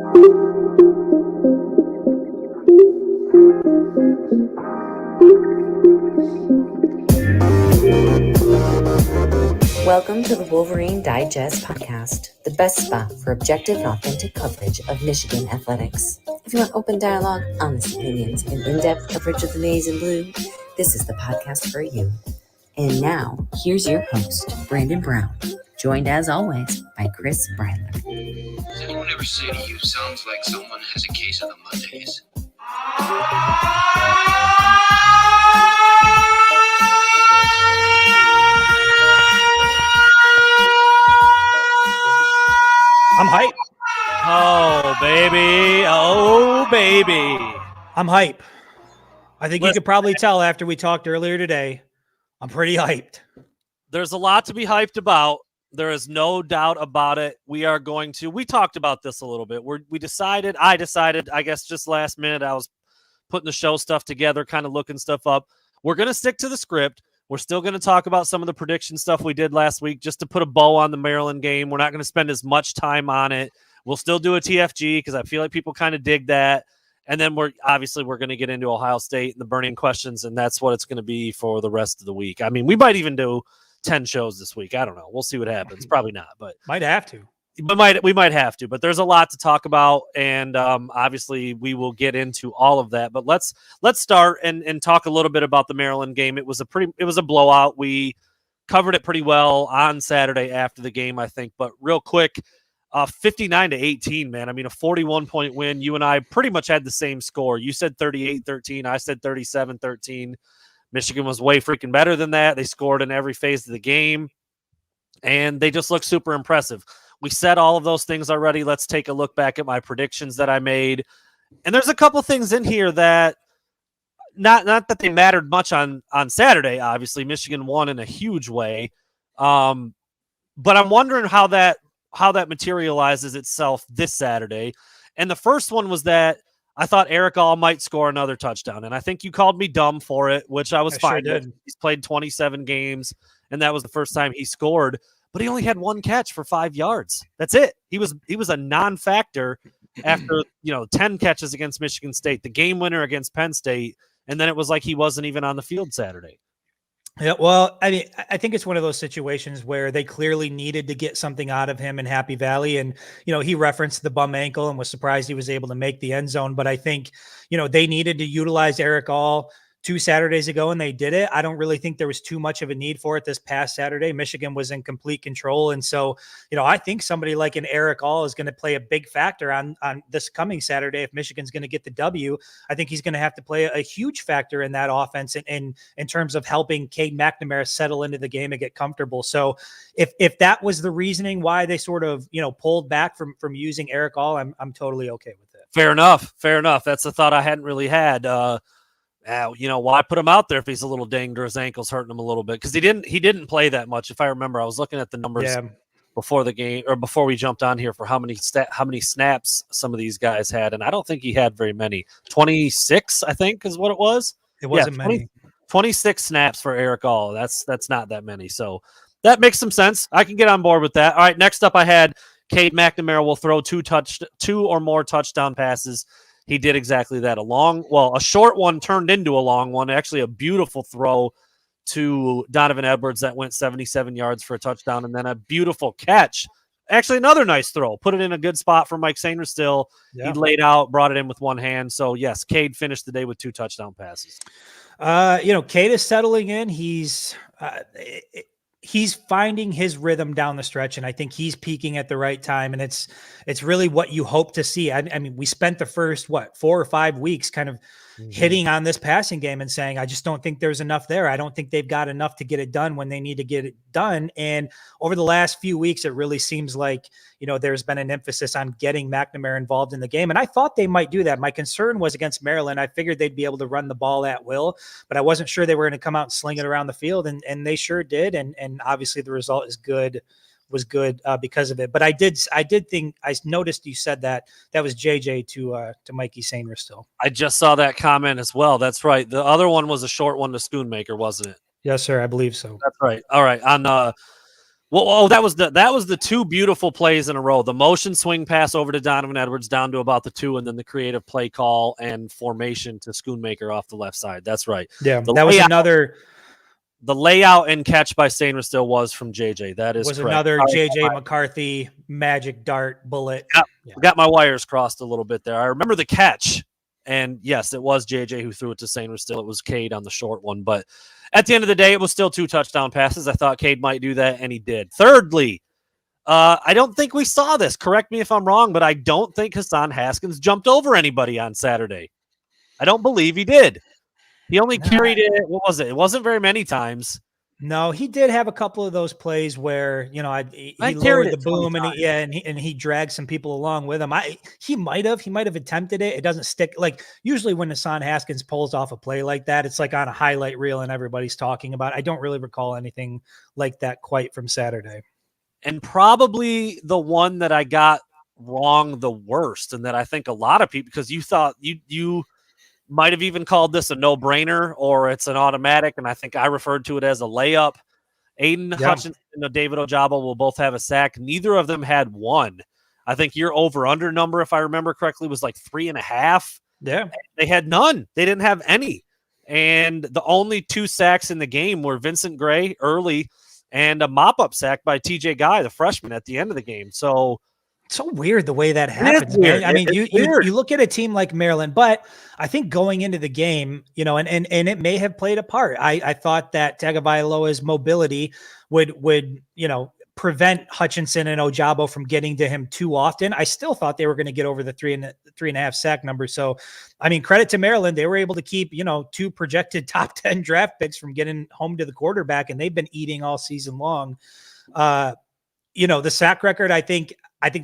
Welcome to the Wolverine Digest podcast, the best spot for objective and authentic coverage of Michigan athletics. If you want open dialogue, honest opinions, and in-depth coverage of the maize and blue, this is the podcast for you. And now, here's your host, Brandon Brown, joined as always by Chris Breiler. Does anyone ever say to you, sounds like someone has a case of the Mondays? I'm hype. Oh, baby. Oh, baby. I'm hype. I think you could probably tell after we talked earlier today, I'm pretty hyped. There's a lot to be hyped about. There is no doubt about it. We talked about this a little bit. I decided, I guess just last minute, I was putting the show stuff together, kind of looking stuff up. We're going to stick to the script. We're still going to talk about some of the prediction stuff we did last week just to put a bow on the Maryland game. We're not going to spend as much time on it. We'll still do a TFG because I feel like people kind of dig that. And then we're going to get into Ohio State and the burning questions, and that's what it's going to be for the rest of the week. I mean, we might even do 10 shows this week. I don't know. We'll see what happens. Probably not, but might have to. We might have to, but there's a lot to talk about, and obviously we will get into all of that. But let's start and talk a little bit about the Maryland game. It was a blowout. We covered it pretty well on Saturday after the game, I think. But real quick, 59-18, man. I mean, a 41-point win. You and I pretty much had the same score. You said 38-13. I said 37-13. Michigan was way freaking better than that. They scored in every phase of the game, and they just looked super impressive. We said all of those things already. Let's take a look back at my predictions that I made. And there's a couple things in here that not that they mattered much on Saturday. Obviously, Michigan won in a huge way. But I'm wondering how that materializes itself this Saturday. And the first one was that I thought Eric All might score another touchdown. And I think you called me dumb for it, which I was fine with. He's played 27 games, and that was the first time he scored. But he only had one catch for 5 yards. That's it. He was a non-factor after 10 catches against Michigan State, the game winner against Penn State, and then it was like he wasn't even on the field Saturday. Yeah, well, I mean, I think it's one of those situations where they clearly needed to get something out of him in Happy Valley. And, he referenced the bum ankle and was surprised he was able to make the end zone. But I think, they needed to utilize Eric All 2 Saturdays ago, and they did it. I don't really think there was too much of a need for it this past Saturday. Michigan was in complete control. And so, I think somebody like an Eric All is going to play a big factor on this coming Saturday. If Michigan's going to get the W, I think he's going to have to play a huge factor in that offense in terms of helping Cade McNamara settle into the game and get comfortable. So if that was the reasoning why they sort of, pulled back from using Eric All, I'm totally okay with it. Fair enough. That's a thought I hadn't really had. Why put him out there if he's a little dinged or his ankle's hurting him a little bit? Because he didn't play that much. If I remember, I was looking at the numbers before the game or before we jumped on here for how many snaps some of these guys had, and I don't think he had very many. 26, I think, is what it was. It wasn't many. 26 snaps for Eric All. That's not that many. So that makes some sense. I can get on board with that. All right, next up, I had Cade McNamara will throw two or more touchdown passes. He did exactly that. A short one turned into a long one. Actually, a beautiful throw to Donovan Edwards that went 77 yards for a touchdown, and then a beautiful catch. Actually, another nice throw. Put it in a good spot for Mike Sainristil. Yeah. He laid out, brought it in with one hand. So, yes, Cade finished the day with 2 touchdown passes. Cade is settling in. He's finding his rhythm down the stretch, and I think he's peaking at the right time. And it's really what you hope to see. I mean, we spent the first 4 or 5 weeks kind of hitting on this passing game and saying, I just don't think there's enough there. I don't think they've got enough to get it done when they need to get it done. And over the last few weeks, it really seems like, there's been an emphasis on getting McNamara involved in the game. And I thought they might do that. My concern was against Maryland. I figured they'd be able to run the ball at will, but I wasn't sure they were going to come out and sling it around the field. And they sure did. And obviously the result was good because of it. But I did think I noticed you said that was JJ to Mikey Sainristil. I just saw that comment as well. That's right. The other one was a short one to Schoonmaker, wasn't it? Yes, sir. I believe so. That's right. All right. On Well, that was the two beautiful plays in a row. The motion swing pass over to Donovan Edwards down to about the 2, and then the creative play call and formation to Schoonmaker off the left side. That's right. Yeah, The that was another. The layout and catch by Sainristil still was from JJ. That is was correct. another JJ McCarthy magic dart bullet. Yeah. Got my wires crossed a little bit there. I remember the catch, and yes, it was JJ who threw it to Sainristil. It was Cade on the short one, but at the end of the day, it was still 2 touchdown passes. I thought Cade might do that, and he did. Thirdly, I don't think we saw this. Correct me if I'm wrong, but I don't think Hassan Haskins jumped over anybody on Saturday. I don't believe he did. He only carried it. What was it? It wasn't very many times. No, he did have a couple of those plays where he lowered the boom and he dragged some people along with him. He might have attempted it. It doesn't stick. Like usually when Hassan Haskins pulls off a play like that, it's like on a highlight reel and everybody's talking about it. I don't really recall anything like that quite from Saturday. And probably the one that I got wrong the worst, and that I think a lot of people, because you thought you might have even called this a no-brainer or it's an automatic, and I think I referred to it as a layup. Aiden Hutchinson and David Ojabo will both have a sack. Neither of them had one. I think your over-under number, if I remember correctly, was like 3.5. Yeah. They had none. They didn't have any. And the only 2 sacks in the game were Vincent Gray early and a mop-up sack by TJ Guy, the freshman, at the end of the game. So weird the way that happens. I mean, you look at a team like Maryland, but I think going into the game, and it may have played a part. I thought that Tagovailoa's mobility would prevent Hutchinson and Ojabo from getting to him too often. I still thought they were going to get over the 3.5 sack number. So, I mean, credit to Maryland. They were able to keep, 2 projected top 10 draft picks from getting home to the quarterback, and they've been eating all season long. The sack record, I think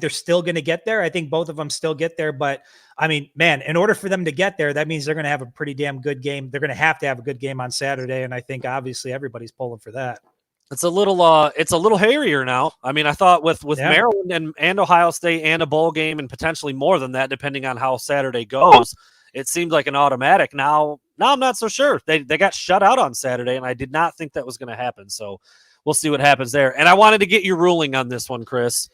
they're still going to get there. I think both of them still get there. But, I mean, man, in order for them to get there, that means they're going to have a pretty damn good game. They're going to have a good game on Saturday, and I think obviously everybody's pulling for that. It's a little hairier now. I mean, I thought with Maryland and Ohio State and a bowl game and potentially more than that, depending on how Saturday goes, it seemed like an automatic. Now I'm not so sure. They got shut out on Saturday, and I did not think that was going to happen. So we'll see what happens there. And I wanted to get your ruling on this one, Chris.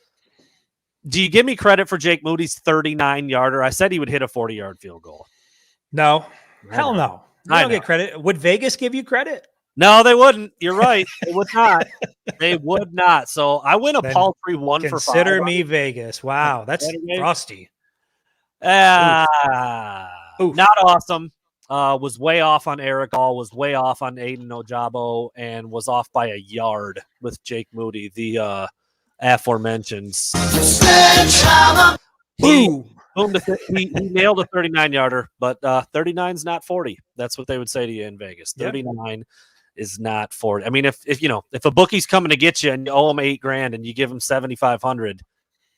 Do you give me credit for Jake Moody's 39-yarder? I said he would hit a 40-yard field goal. No. Hell no. I don't get credit. Would Vegas give you credit? No, they wouldn't. You're right. They would not. They would not. So I win a paltry 1 for 5. Consider me Vegas. Wow. That's frosty. Not awesome. Was way off on Eric All, was way off on Aiden Ojabo, and was off by a yard with Jake Moody, the aforementioned. He nailed a 39-yarder, but 39's not 40. That's what they would say to you in Vegas. 39 is not 40. I mean, if a bookie's coming to get you and you owe him $8,000 and you give him 7,500,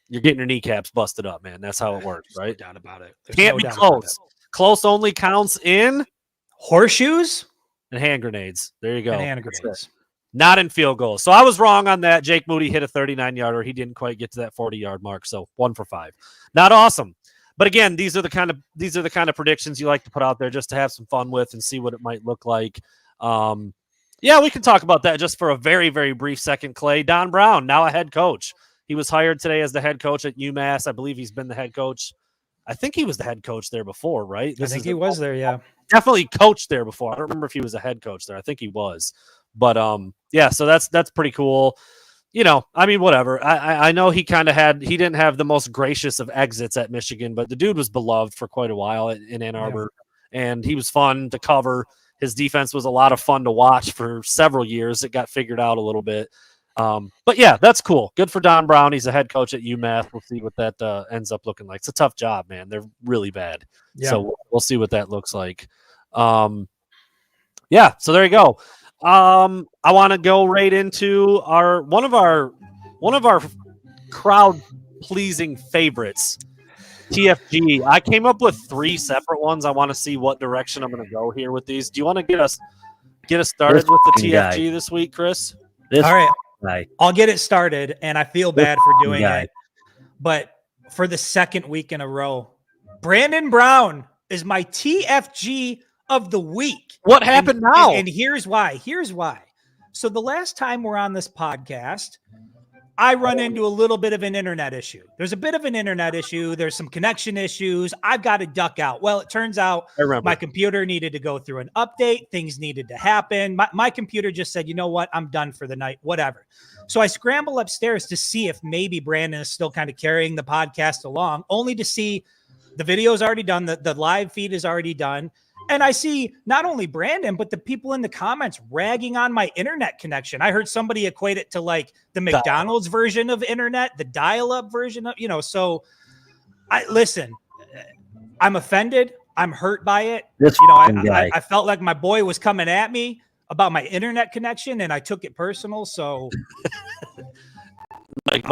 you're getting your kneecaps busted up, man. That's how it works, right? No doubt about it. Can't be close. Close only counts in horseshoes and hand grenades. There you go. And hand grenades. Not in field goals. So I was wrong on that. Jake Moody hit a 39-yarder. He didn't quite get to that 40-yard mark. So 1 for 5. Not awesome. But again, these are the kind of predictions you like to put out there just to have some fun with and see what it might look like. We can talk about that just for a very, very brief second, Clay. Don Brown, now a head coach. He was hired today as the head coach at UMass. I believe he's been the head coach. I think he was the head coach there before, right? I think he was there, yeah. Definitely coached there before. I don't remember if he was a head coach there. I think he was. But, so that's pretty cool. I mean, whatever. I know he didn't have the most gracious of exits at Michigan, but the dude was beloved for quite a while in Ann Arbor, and he was fun to cover. His defense was a lot of fun to watch for several years. It got figured out a little bit. But yeah, that's cool. Good for Don Brown. He's a head coach at UMass. We'll see what that ends up looking like. It's a tough job, man. They're really bad. Yeah. So we'll see what that looks like. So there you go. I want to go right into one of our crowd pleasing favorites, TFG. I came up with 3 separate ones. I want to see what direction I'm going to go here with these. Do you want to get us started with the TFG this week, Chris? All right. I'll get it started, and I feel bad for doing it. But for the second week in a row, Brandon Brown is my TFG of the week. What happened now? And here's why. So the last time we're on this podcast, I run into a little bit of an internet issue. There's a bit of an internet issue. There's some connection issues. I've got to duck out. Well, it turns out my computer needed to go through an update. Things needed to happen. My computer just said, you know what? I'm done for the night, whatever. So I scramble upstairs to see if maybe Brandon is still kind of carrying the podcast along, only to see the video is already done. The live feed is already done. And I see not only Brandon, but the people in the comments ragging on my internet connection. I heard somebody equate it to like the McDonald's version of internet, the dial-up version of, so listen, I'm offended. I'm hurt by it. I felt like my boy was coming at me about my internet connection and I took it personal. So and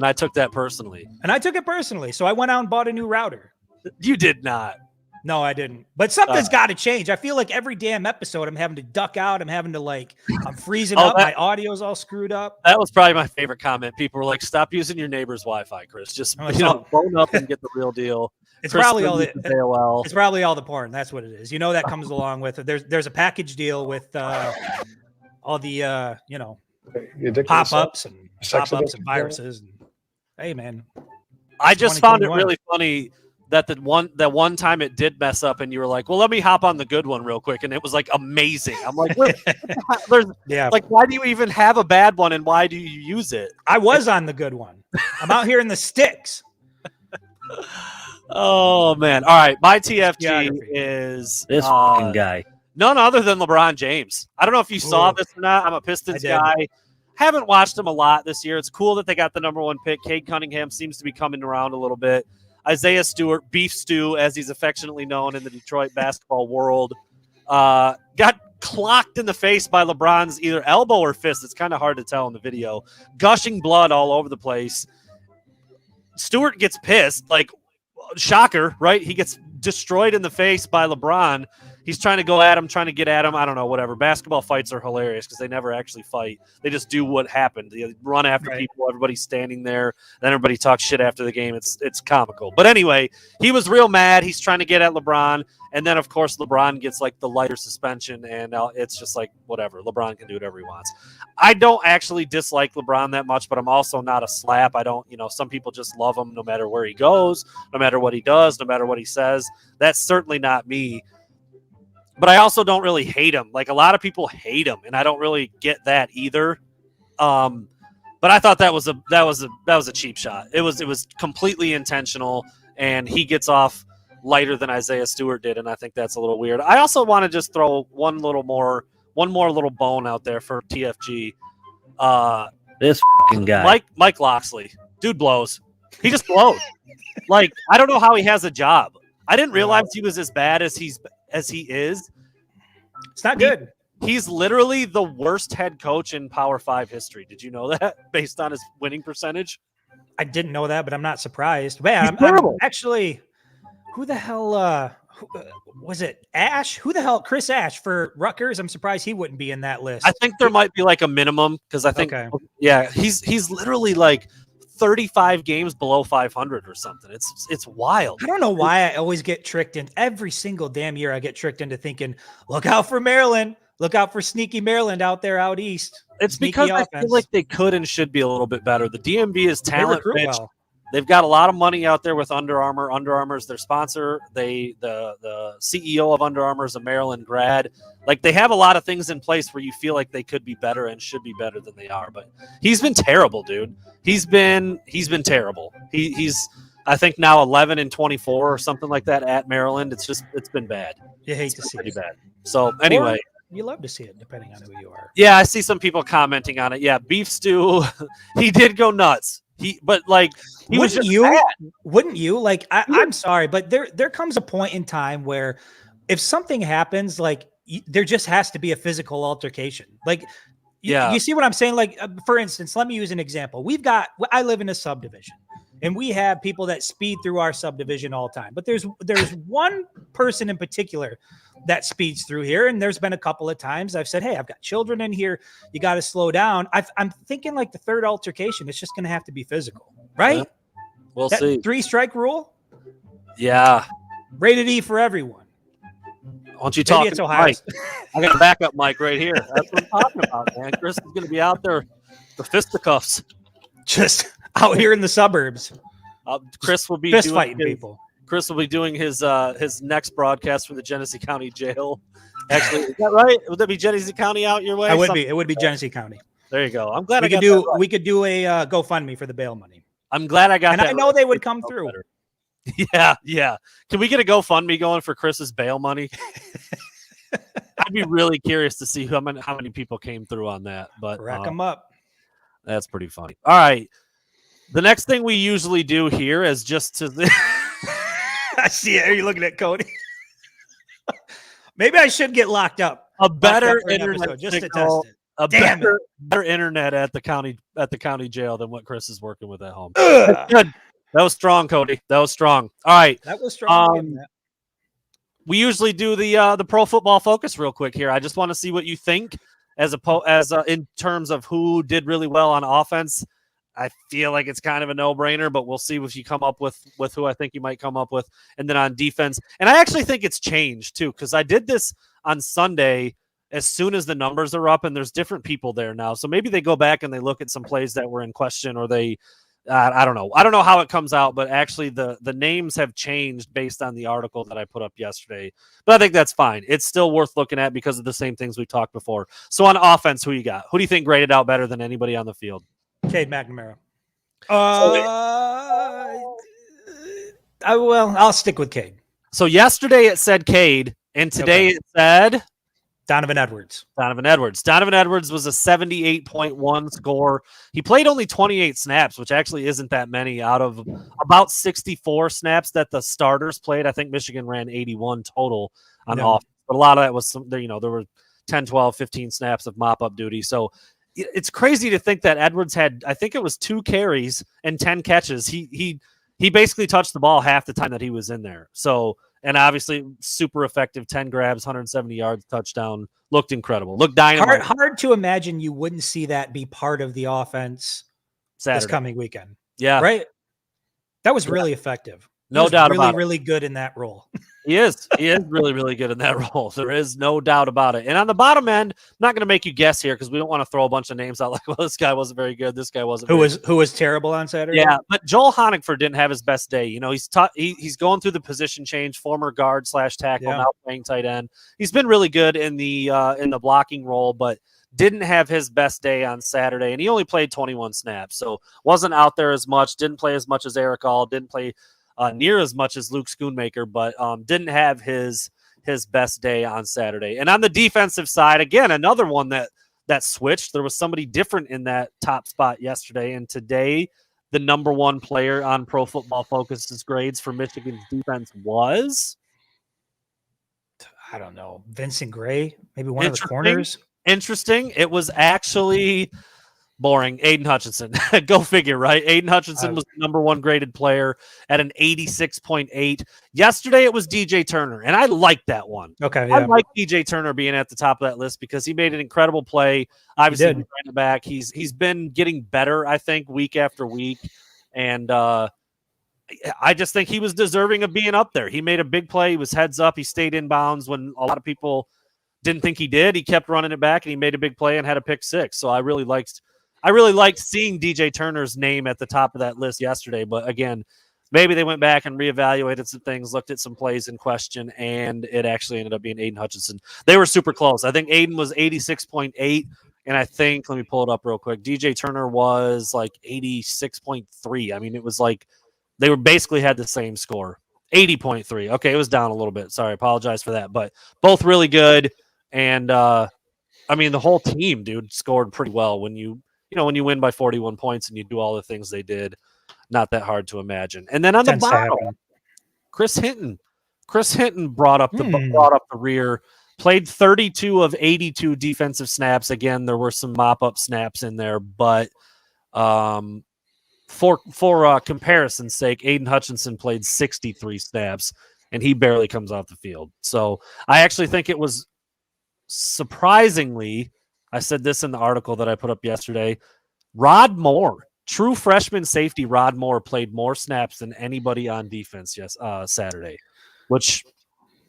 I took that personally. So I went out and bought a new router. You did not. No, I didn't. But something's got to change. I feel like every damn episode I'm having to duck out. I'm having to I'm freezing up. My audio's all screwed up. That was probably my favorite comment. People were like, stop using your neighbor's Wi-Fi, Chris. Just phone up and get the real deal. It's probably all it's probably all the porn. That's what it is. That comes along with it. There's a package deal with all the pop-ups and viruses. And, hey man. I just found it really funny that one time it did mess up and you were like, well, let me hop on the good one real quick. And it was like amazing. I'm like, why do you even have a bad one and why do you use it? I was on the good one. I'm out here in the sticks. Oh man. All right. My TFG is this fucking guy. None other than LeBron James. I don't know if you saw this or not. I'm a Pistons guy. Haven't watched him a lot this year. It's cool that they got the number 1 pick. Cade Cunningham seems to be coming around a little bit. Isaiah Stewart, Beef Stew, as he's affectionately known in the Detroit basketball world, got clocked in the face by LeBron's either elbow or fist. It's kind of hard to tell in the video. Gushing blood all over the place. Stewart gets pissed. Shocker, right? He gets destroyed in the face by LeBron. He's trying to go at him, trying to get at him. I don't know, whatever. Basketball fights are hilarious because they never actually fight. They just do what happened. They run after people. Everybody's standing there. Then everybody talks shit after the game. It's comical. But anyway, he was real mad. He's trying to get at LeBron. And then, of course, LeBron gets the lighter suspension. And it's just whatever. LeBron can do whatever he wants. I don't actually dislike LeBron that much, but I'm also not a slap. I don't, some people just love him no matter where he goes, no matter what he does, no matter what he says. That's certainly not me. But I also don't really hate him. A lot of people hate him, and I don't really get that either. But I thought that was a cheap shot. It was completely intentional, and he gets off lighter than Isaiah Stewart did, and I think that's a little weird. I also want to just throw one more little bone out there for TFG. This fucking guy, Mike Loxley, dude blows. He just blows. I don't know how he has a job. I didn't realize he was as bad as he is. It's not good. He's literally the worst head coach in Power 5 history. Did you know that based on his winning percentage? I didn't know that, but I'm not surprised. Man, I'm actually, who the hell was it? Ash? Who the hell? Chris Ash for Rutgers? I'm surprised he wouldn't be in that list. I think there might be a minimum because I think, he's literally 35 games below 500 or something. It's wild. I don't know why I always get tricked in every single damn year. I get tricked into thinking, look out for Maryland. Look out for sneaky Maryland out there out east. It's because I feel like they could and should be a little bit better. The DMV is talent rich. Well. They've got a lot of money out there with Under Armour. Under Armour is their sponsor. The CEO of Under Armour is a Maryland grad. They have a lot of things in place where you feel like they could be better and should be better than they are. But he's been terrible, dude. He's been terrible. He's I think now 11-24 or something like that at Maryland. It's been bad. You hate to see it. Pretty bad. So anyway. You love to see it, depending on who you are. Yeah, I see some people commenting on it. Yeah, Beef Stew, he did go nuts. Wouldn't you? I'm sorry, but there comes a point in time where if something happens, there just has to be a physical altercation. You see what I'm saying? For instance, let me use an example. I live in a subdivision. And we have people that speed through our subdivision all the time. But there's one person in particular that speeds through here. And there's been a couple of times I've said, hey, I've got children in here. You got to slow down. I'm thinking the third altercation, it's just going to have to be physical, right? Yeah. We'll see. 3-strike rule? Yeah. Rated E for everyone. Why don't you talk to Mike? I got a backup mic right here. That's what I'm talking about, man. Chris is going to be out there for fisticuffs. Just out here in the suburbs, Chris will be fist doing fighting his, people. Chris will be doing his next broadcast from the Genesee County Jail. Actually, is that right? Would that be Genesee County out your way? I would be. It would be Genesee County. There you go. I'm glad We I got could do. that right. We could do a GoFundMe for the bail money. I'm glad I got And that. I know right. they would come through. Better. Yeah. Can we get a GoFundMe going for Chris's bail money? I'd be really curious to see how many people came through on that. But Rack them up. That's pretty funny. All right. The next thing we usually do here is just to. I see it. Are you looking at Cody? Maybe I should get locked up. A better for an internet episode, just to signal, test it. a Damn better internet at the county jail than what Chris is working with at home. Ugh. Good. That was strong, Cody. That was strong. All right. That was strong. We usually do the Pro Football Focus real quick here. I just want to see what you think as in terms of who did really well on offense. I feel like it's kind of a no-brainer, but we'll see if you come up with who I think you might come up with. And then on defense, and I actually think it's changed too, because I did this on Sunday as soon as the numbers are up, and there's different people there now. So maybe they go back and they look at some plays that were in question, or they I don't know. I don't know how it comes out, but actually the names have changed based on the article that I put up yesterday. But I think that's fine. It's still worth looking at because of the same things we talked before. So on offense, who you got? Who do you think graded out better than anybody on the field? Cade McNamara. I'll stick with Cade. So yesterday it said Cade, and today it said Donovan Edwards. Donovan Edwards was a 78.1 score. He played only 28 snaps, which actually isn't that many out of about 64 snaps that the starters played. I think Michigan ran 81 total on offense, but a lot of that was there were 10, 12, 15 snaps of mop-up duty. So it's crazy to think that Edwards had, I think it was 2 carries and 10 catches. He basically touched the ball half the time that he was in there. So, and obviously super effective, 10 grabs, 170 yards, touchdown. Looked incredible. Looked dynamite. Hard to imagine you wouldn't see that be part of the offense this coming weekend. Yeah. Right? That was really effective. No doubt about it. Really good in that role. He is really, really good in that role. There is no doubt about it. And on the bottom end, I'm not going to make you guess here because we don't want to throw a bunch of names out like, well, this guy wasn't very good. This guy wasn't. Who was terrible on Saturday? Yeah, but Joel Honigford didn't have his best day. He's going through the position change, former guard / tackle, now playing tight end. He's been really good in the blocking role, but didn't have his best day on Saturday, and he only played 21 snaps, so wasn't out there as much. Didn't play as much as Eric All. Didn't play near as much as Luke Schoonmaker, but didn't have his best day on Saturday. And on the defensive side, again, another one that switched. There was somebody different in that top spot yesterday, and today the number one player on Pro Football Focus's grades for Michigan's defense was, I don't know, Vincent Gray, maybe one of the corners. Interesting. It was actually boring. Aiden Hutchinson. Go figure, right? Aiden Hutchinson was the number one graded player at an 86.8. Yesterday it was DJ Turner, and I liked that one. Okay, yeah. I like DJ Turner being at the top of that list because he made an incredible play. Obviously, he ran it back. He's been getting better, I think, week after week, and I just think he was deserving of being up there. He made a big play. He was heads up. He stayed in bounds when a lot of people didn't think he did. He kept running it back, and he made a big play and had a pick six. So I really liked seeing DJ Turner's name at the top of that list yesterday. But again, maybe they went back and reevaluated some things, looked at some plays in question, and it actually ended up being Aiden Hutchinson. They were super close. I think Aiden was 86.8, and I think, let me pull it up real quick, DJ Turner was like 86.3. I mean, it was like they were basically had the same score. 80.3. Okay, it was down a little bit. Sorry, apologize for that. But both really good. And I mean, the whole team, dude, scored pretty well when you win by 41 points and you do all the things they did. Not that hard to imagine. And then on the bottom, Chris Hinton brought up the rear, played 32 of 82 defensive snaps. Again, there were some mop-up snaps in there, but for comparison's sake, Aiden Hutchinson played 63 snaps, and he barely comes off the field. So I actually think it was surprisingly, I said this in the article that I put up yesterday, Rod Moore, true freshman safety Rod Moore, played more snaps than anybody on defense Saturday, which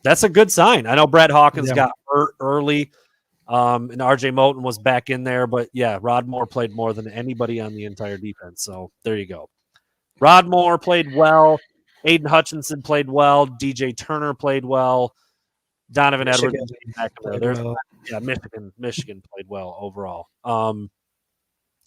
that's a good sign. I know Brett Hawkins got hurt early. And RJ Moten was back in there, but yeah, Rod Moore played more than anybody on the entire defense. So there you go. Rod Moore played well. Aiden Hutchinson played well. DJ Turner played well. Donovan Edwards back there. Well. Yeah, Michigan played well overall.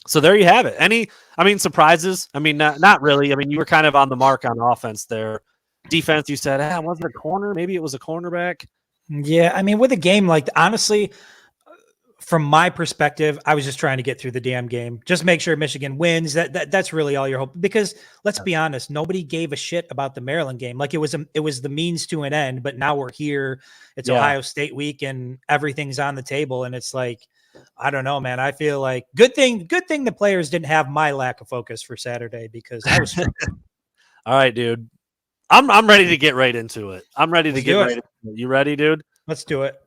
So there you have it. Surprises? Not really. You were kind of on the mark on offense there. Defense, you said, was it a corner? Maybe it was a cornerback. Yeah, with a game like, honestly, from my perspective, I was just trying to get through the damn game. Just make sure Michigan wins. That's really all you're hoping. Because let's be honest, nobody gave a shit about the Maryland game. Like it was the means to an end. But now we're here. It's Ohio State week, and everything's on the table. And it's like, I don't know, man. I feel like good thing the players didn't have my lack of focus for Saturday, because I was struggling. All right, dude. I'm ready to get right into it. I'm ready to get right into it. You ready, dude? Let's do it.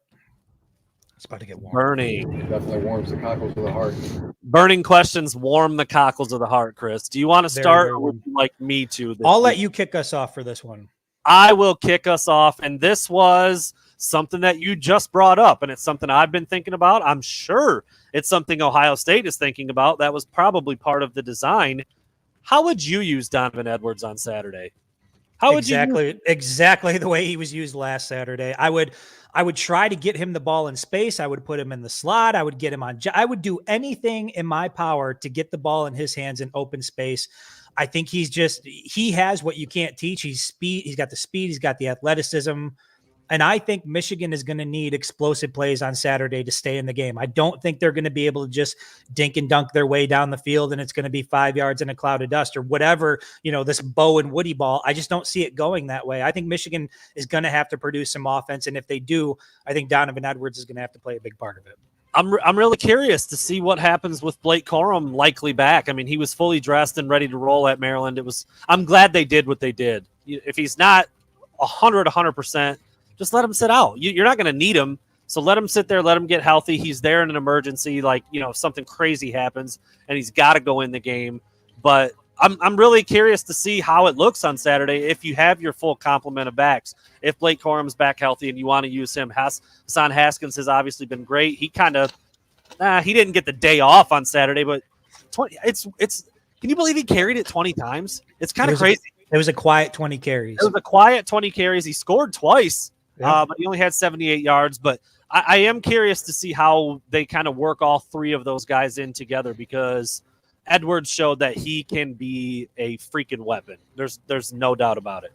It's about to get warm. Burning. Definitely warms the cockles of the heart. Burning questions warm the cockles of the heart, Chris. Do you want to start, or would you like me to? I'll let you kick us off for this one. I will kick us off, and this was something that you just brought up, and it's something I've been thinking about. I'm sure it's something Ohio State is thinking about. That was probably part of the design. How would you use Donovan Edwards on Saturday? How would exactly the way he was used last Saturday? I would try to get him the ball in space. I would put him in the slot. I would get him on. I would do anything in my power to get the ball in his hands in open space. I think he has what you can't teach. He's speed. He's got the speed. He's got the athleticism. And I think Michigan is going to need explosive plays on Saturday to stay in the game. I don't think they're going to be able to just dink and dunk their way down the field and it's going to be 5 yards in a cloud of dust or whatever, this Bo and Woody ball. I just don't see it going that way. I think Michigan is going to have to produce some offense. And if they do, I think Donovan Edwards is going to have to play a big part of it. I'm really curious to see what happens with Blake Corum likely back. He was fully dressed and ready to roll at Maryland. I'm glad they did what they did. If he's not 100%, just let him sit out. You're not going to need him, so let him sit there, let him get healthy. He's there in an emergency, if something crazy happens, and he's got to go in the game. But I'm really curious to see how it looks on Saturday if you have your full complement of backs. If Blake Corum's back healthy and you want to use him, Hassan Haskins has obviously been great. He kind of he didn't get the day off on Saturday, but 20. It's can you believe he carried it 20 times? It's kind of crazy. It was a quiet 20 carries. It was a quiet 20 carries. He scored twice. But he only had 78 yards. But I am curious to see how they kind of work all three of those guys in together, because Edwards showed that he can be a freaking weapon. There's no doubt about it.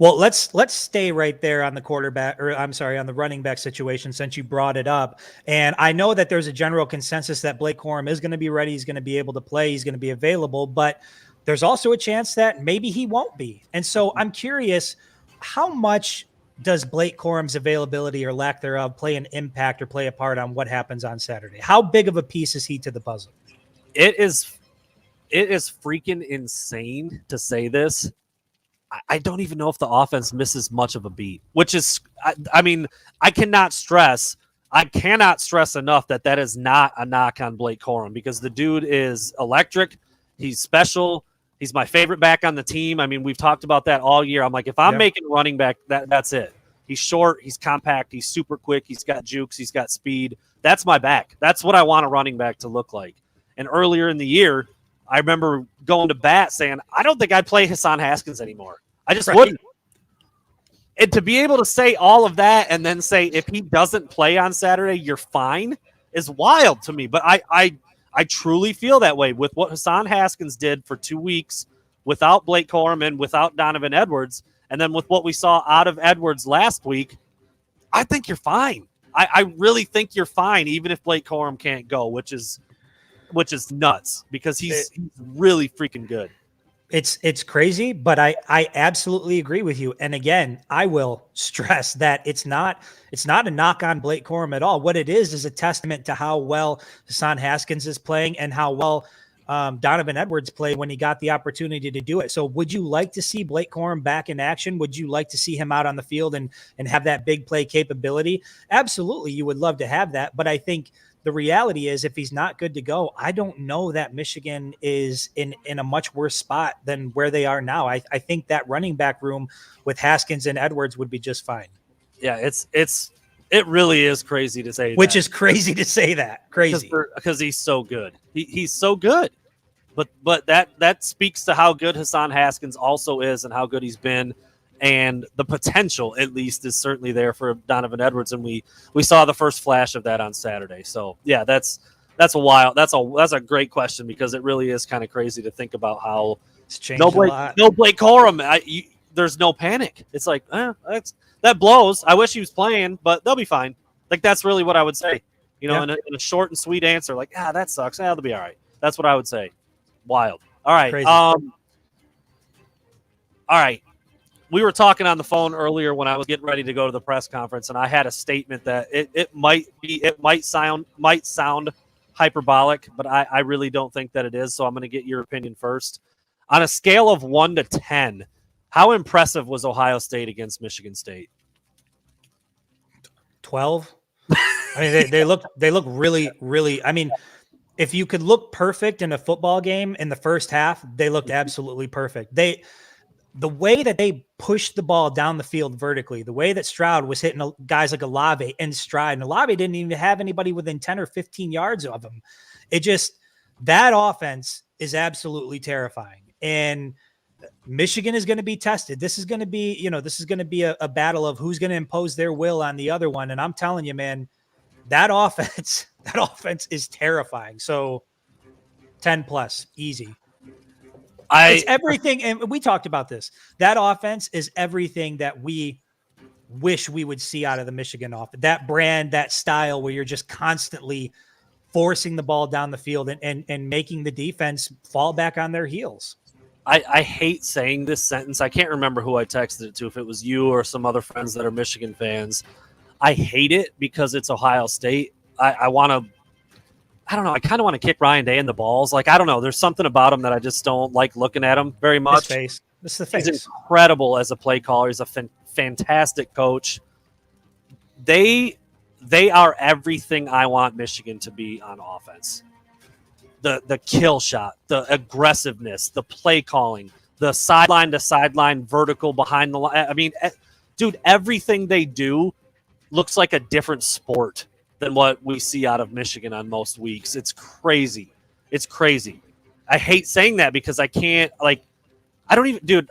Well, let's stay right there on the on the running back situation, since you brought it up. And I know that there's a general consensus that Blake Corum is going to be ready. He's going to be able to play. He's going to be available. But there's also a chance that maybe he won't be. And so I'm curious, how much does Blake Corum's availability or lack thereof play an impact or play a part on what happens on Saturday? How big of a piece is he to the puzzle? It is freaking insane to say this. I don't even know if the offense misses much of a beat, which is, I cannot stress enough that is not a knock on Blake Corum, because the dude is electric. He's special. He's my favorite back on the team. We've talked about that all year. I'm like, if I'm making a running back, that's it. He's short. He's compact. He's super quick. He's got jukes. He's got speed. That's my back. That's what I want a running back to look like. And earlier in the year, I remember going to bat saying, I don't think I'd play Hassan Haskins anymore. I just wouldn't. And to be able to say all of that and then say, if he doesn't play on Saturday, you're fine, is wild to me. But I truly feel that way with what Hassan Haskins did for 2 weeks without Blake Corum and without Donovan Edwards. And then with what we saw out of Edwards last week, I think you're fine. I really think you're fine, even if Blake Corum can't go, which is nuts, because he's really freaking good. It's crazy, but I absolutely agree with you. And again, I will stress that it's not a knock on Blake Corum at all. What it is a testament to how well Hassan Haskins is playing and how well Donovan Edwards played when he got the opportunity to do it. So would you like to see Blake Corum back in action? Would you like to see him out on the field and have that big play capability? Absolutely, you would love to have that. But I think the reality is, if he's not good to go, I don't know that Michigan is in a much worse spot than where they are now. I think that running back room with Haskins and Edwards would be just fine. Yeah, it's It really is crazy to say Which that. is crazy to say that. Crazy. Because he's so good. He's so good. But that speaks to how good Hassan Haskins also is and how good he's been. And the potential, at least, is certainly there for Donovan Edwards. And we saw the first flash of that on Saturday. So, yeah, that's a wild. That's a great question because it really is kind of crazy to think about how It's changed a lot. no Blake Corum. There's no panic. It's like, that blows. I wish he was playing, but they'll be fine. Like, that's really what I would say. In a short and sweet answer, like, that sucks. They'll be all right. That's what I would say. Wild. All right. Crazy. All right. We were talking on the phone earlier when I was getting ready to go to the press conference, and I had a statement that it might sound hyperbolic, but I really don't think that it is. So I'm going to get your opinion first. On a scale of 1 to 10, how impressive was Ohio State against Michigan State? 12. I mean, they look really, really. I mean, if you could look perfect in a football game in the first half, they looked absolutely perfect. The way that they pushed the ball down the field vertically, the way that Stroud was hitting guys like Olave in stride, and Olave didn't even have anybody within 10 or 15 yards of him. That offense is absolutely terrifying. And Michigan is going to be tested. This is going to be, a battle of who's going to impose their will on the other one. And I'm telling you, man, that offense is terrifying. So 10 plus, easy. It's everything, and we talked about this. That offense is everything that we wish we would see out of the Michigan offense. That brand, that style where you're just constantly forcing the ball down the field and making the defense fall back on their heels. I hate saying this sentence. I can't remember who I texted it to, if it was you or some other friends that are Michigan fans. I hate it because it's Ohio State. I want to I don't know. I kind of want to kick Ryan Day in the balls. Like, I don't know. There's something about him that I just don't like looking at him very much. His face. It's the face. He's incredible as a play caller. He's a fantastic coach. They are everything I want Michigan to be on offense. The kill shot, the aggressiveness, the play calling, the sideline to sideline vertical behind the line. I mean, dude, everything they do looks like a different sport than what we see out of Michigan on most weeks. It's crazy. It's crazy. I hate saying that because I can't, like, I don't even, dude,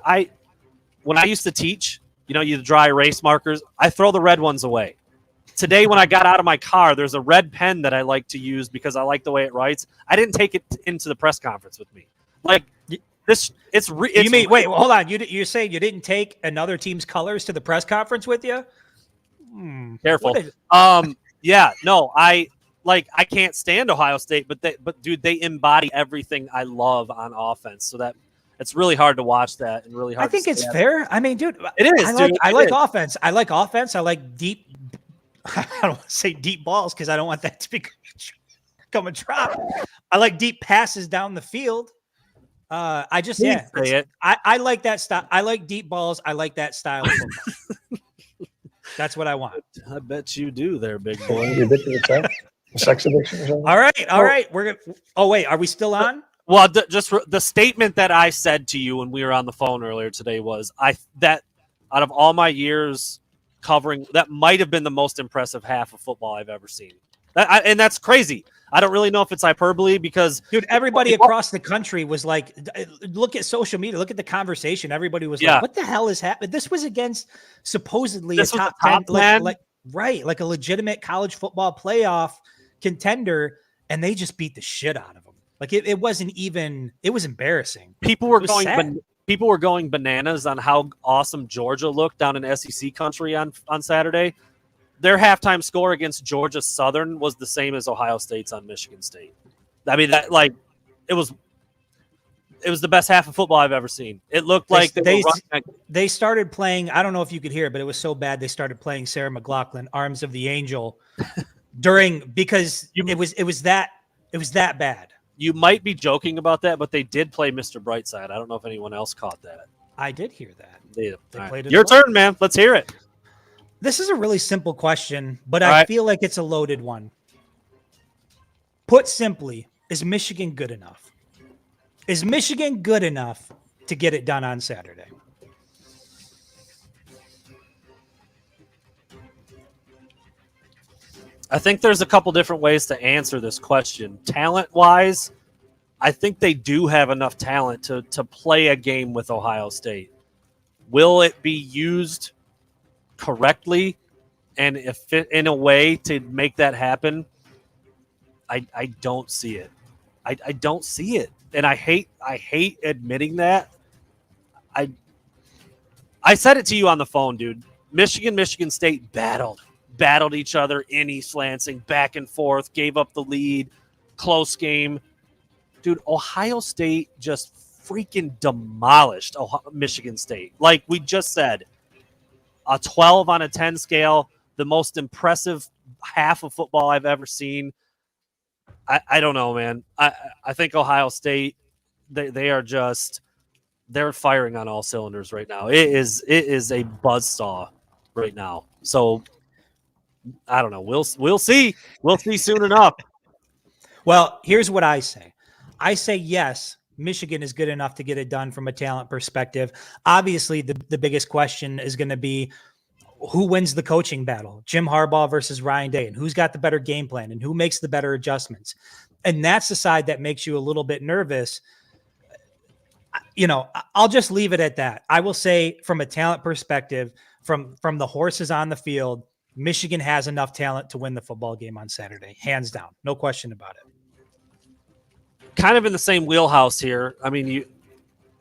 when I used to teach, you dry erase markers, I throw the red ones away. Today, when I got out of my car, there's a red pen that I like to use because I like the way it writes. I didn't take it into the press conference with me. Like, this, you mean, wait, hold on. You're saying you didn't take another team's colors to the press conference with you? Careful. Yeah, no, I can't stand Ohio State, but dude, they embody everything I love on offense. So that it's really hard to watch that and really hard. I think it's fair. I mean, dude, it is. I like offense. I like offense. I like deep. I don't want to say deep balls because I don't want that to become a drop. I like deep passes down the field. I like that style. I like deep balls. I like that style of football. That's what I want. I bet you do there, big boy. You addiction to sex? Sex addiction or something? All right. We're gonna. Oh wait, are we still on? Well, just the statement that I said to you when we were on the phone earlier today was that out of all my years covering, that might have been the most impressive half of football I've ever seen. And that's crazy. I don't really know if it's hyperbole because, dude, everybody across the country was like, look at social media, look at the conversation. Everybody was like, what the hell is happening? This was against supposedly a top 10, like a legitimate college football playoff contender, and they just beat the shit out of them. Like it wasn't even, it was embarrassing. People were going bananas on how awesome Georgia looked down in SEC country on Saturday. Their halftime score against Georgia Southern was the same as Ohio State's on Michigan State. I mean, it was the best half of football I've ever seen. It looked like they started playing. I don't know if you could hear it, but it was so bad they started playing Sarah McLachlan, "Arms of the Angel," because it was that bad. You might be joking about that, but they did play Mr. Brightside. I don't know if anyone else caught that. I did hear that. They played it. Your turn, man. Let's hear it. This is a really simple question, but I feel like it's a loaded one. Put simply, is Michigan good enough? Is Michigan good enough to get it done on Saturday? I think there's a couple different ways to answer this question. Talent-wise, I think they do have enough talent to play a game with Ohio State. Will it be used correctly and if it, in a way to make that happen? I don't see it. I don't see it, and I hate admitting that. I said it to you on the phone, dude. Michigan State battled each other in East Lansing, back and forth, gave up the lead, close game. Dude, Ohio State just freaking demolished Michigan State. Like we just said, a 12 on a 10 scale, the most impressive half of football I've ever seen. I don't know, man. I think Ohio State, they're firing on all cylinders right now. It is a buzzsaw right now. So I don't know. We'll see. We'll see soon enough. Well, here's what I say. I say yes, Michigan is good enough to get it done from a talent perspective. Obviously, the biggest question is going to be who wins the coaching battle, Jim Harbaugh versus Ryan Day, and who's got the better game plan and who makes the better adjustments. And that's the side that makes you a little bit nervous. You know, I'll just leave it at that. I will say from a talent perspective, from the horses on the field, Michigan has enough talent to win the football game on Saturday, hands down. No question about it. Kind of in the same wheelhouse here. I mean,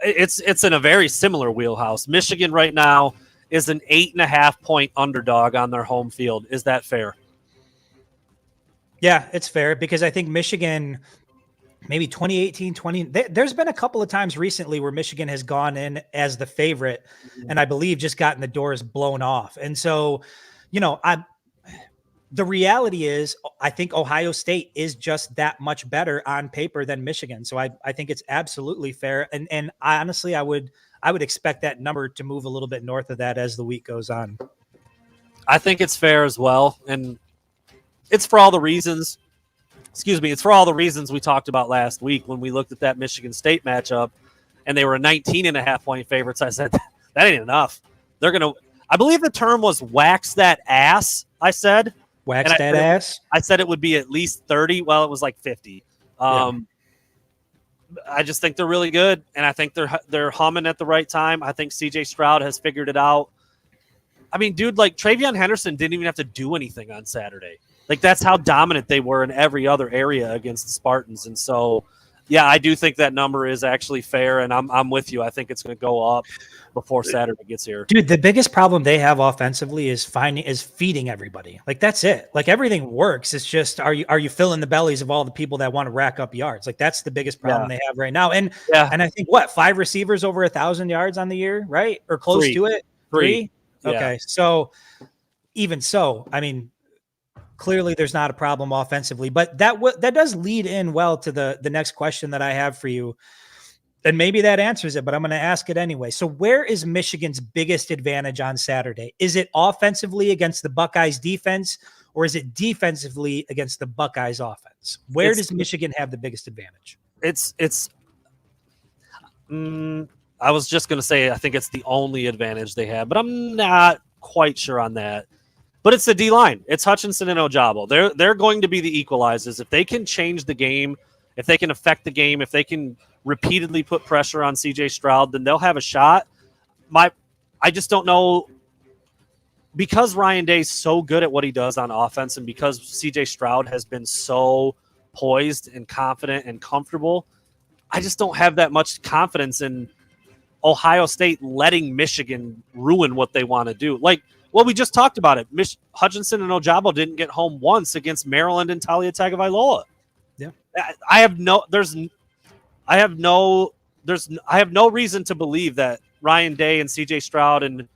it's in a very similar wheelhouse. Michigan right now is an 8.5 point underdog on their home field. Is that fair? Yeah, it's fair because I think Michigan, maybe 2018, there's been a couple of times recently where Michigan has gone in as the favorite and I believe just gotten the doors blown off. And so, you know, the reality is I think Ohio State is just that much better on paper than Michigan. So I think it's absolutely fair. And honestly, I would expect that number to move a little bit north of that as the week goes on. I think it's fair as well. And it's for all the reasons, it's for all the reasons we talked about last week when we looked at that Michigan State matchup and they were 19.5 point favorites. I said, that ain't enough. They're going to, I believe the term was wax that ass. I said, wax that ass. I said it would be at least 30. Well, it was like 50. I just think they're really good, and I think they're humming at the right time. I think C.J. Stroud has figured it out. I mean, dude, like Travion Henderson didn't even have to do anything on Saturday. Like that's how dominant they were in every other area against the Spartans. And so, yeah, I do think that number is actually fair, and I'm with you. I think it's going to go up before Saturday gets here. Dude, the biggest problem they have offensively is feeding everybody. Like that's it. Like everything works. It's just are you filling the bellies of all the people that want to rack up yards? Like that's the biggest problem they have right now. And I think 5 receivers over 1,000 yards on the year, right? Or close to it. 3? Yeah. Okay. So even so, I mean, clearly there's not a problem offensively, but that does lead in well to the next question that I have for you. And maybe that answers it, but I'm going to ask it anyway. So where is Michigan's biggest advantage on Saturday? Is it offensively against the Buckeyes defense, or is it defensively against the Buckeyes offense? Where does Michigan have the biggest advantage? I was just going to say, I think it's the only advantage they have, but I'm not quite sure on that. But it's the D-line. It's Hutchinson and Ojabo. They're going to be the equalizers. If they can change the game, if they can affect the game, if they can repeatedly put pressure on C.J. Stroud, then they'll have a shot. I just don't know. Because Ryan Day's so good at what he does on offense and because C.J. Stroud has been so poised and confident and comfortable, I just don't have that much confidence in Ohio State letting Michigan ruin what they want to do. Like, well, we just talked about it. Hutchinson and Ojabo didn't get home once against Maryland and Talia Tagovailoa. Yeah. I have no reason to believe that Ryan Day and C.J. Stroud and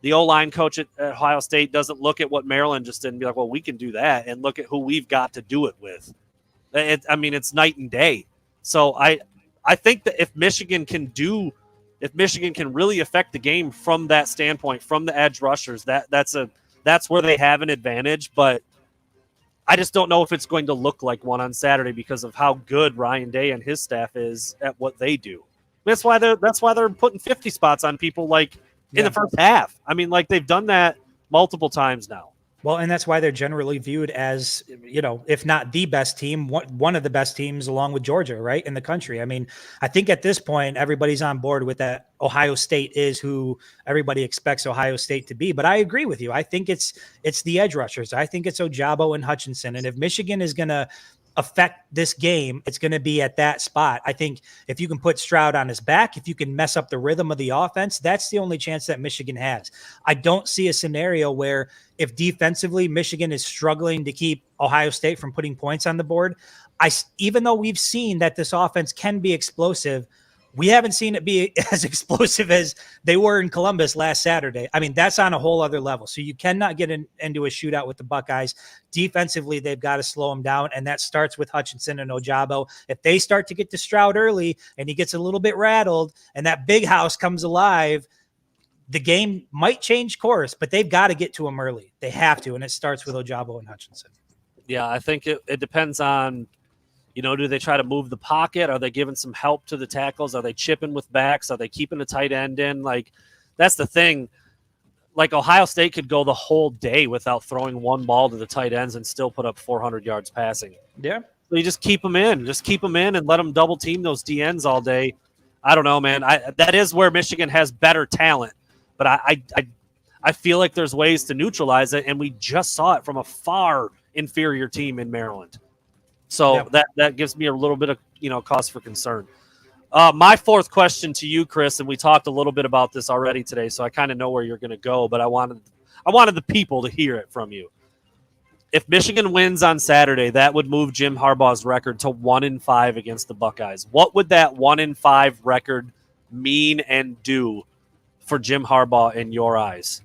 the O-line coach at Ohio State doesn't look at what Maryland just did and be like, well, we can do that, and look at who we've got to do it with. It's night and day. So I think that if Michigan can really affect the game from that standpoint, from the edge rushers, that's where they have an advantage. But I just don't know if it's going to look like one on Saturday because of how good Ryan Day and his staff is at what they do. That's why they're putting 50 spots on people like in the first half. I mean, like they've done that multiple times now. Well, and that's why they're generally viewed as, if not the best team, one of the best teams along with Georgia, right, in the country. I mean, I think at this point, everybody's on board with that. Ohio State is who everybody expects Ohio State to be. But I agree with you. I think it's the edge rushers. I think it's Ojabo and Hutchinson. And if Michigan is going to affect this game, it's going to be at that spot. I think if you can put Stroud on his back, if you can mess up the rhythm of the offense, that's the only chance that Michigan has. I don't see a scenario where if defensively Michigan is struggling to keep Ohio State from putting points on the board, even though we've seen that this offense can be explosive, we haven't seen it be as explosive as they were in Columbus last Saturday. I mean, that's on a whole other level. So you cannot get into a shootout with the Buckeyes. Defensively, they've got to slow them down, and that starts with Hutchinson and Ojabo. If they start to get to Stroud early and he gets a little bit rattled and that big house comes alive, the game might change course, but they've got to get to him early. They have to, and it starts with Ojabo and Hutchinson. Yeah, I think it depends on, do they try to move the pocket? Are they giving some help to the tackles? Are they chipping with backs? Are they keeping a tight end in? Like, that's the thing. Like, Ohio State could go the whole day without throwing one ball to the tight ends and still put up 400 yards passing. Yeah. So you just keep them in. Just keep them in and let them double team those DNs all day. I don't know, man. That is where Michigan has better talent. But I feel like there's ways to neutralize it, and we just saw it from a far inferior team in Maryland. So that gives me a little bit of cause for concern. My fourth question to you, Chris, and we talked a little bit about this already today, so I kind of know where you're going to go, but I wanted the people to hear it from you. If Michigan wins on Saturday, that would move Jim Harbaugh's record to 1-5 against the Buckeyes. What would that 1-5 record mean and do for Jim Harbaugh in your eyes?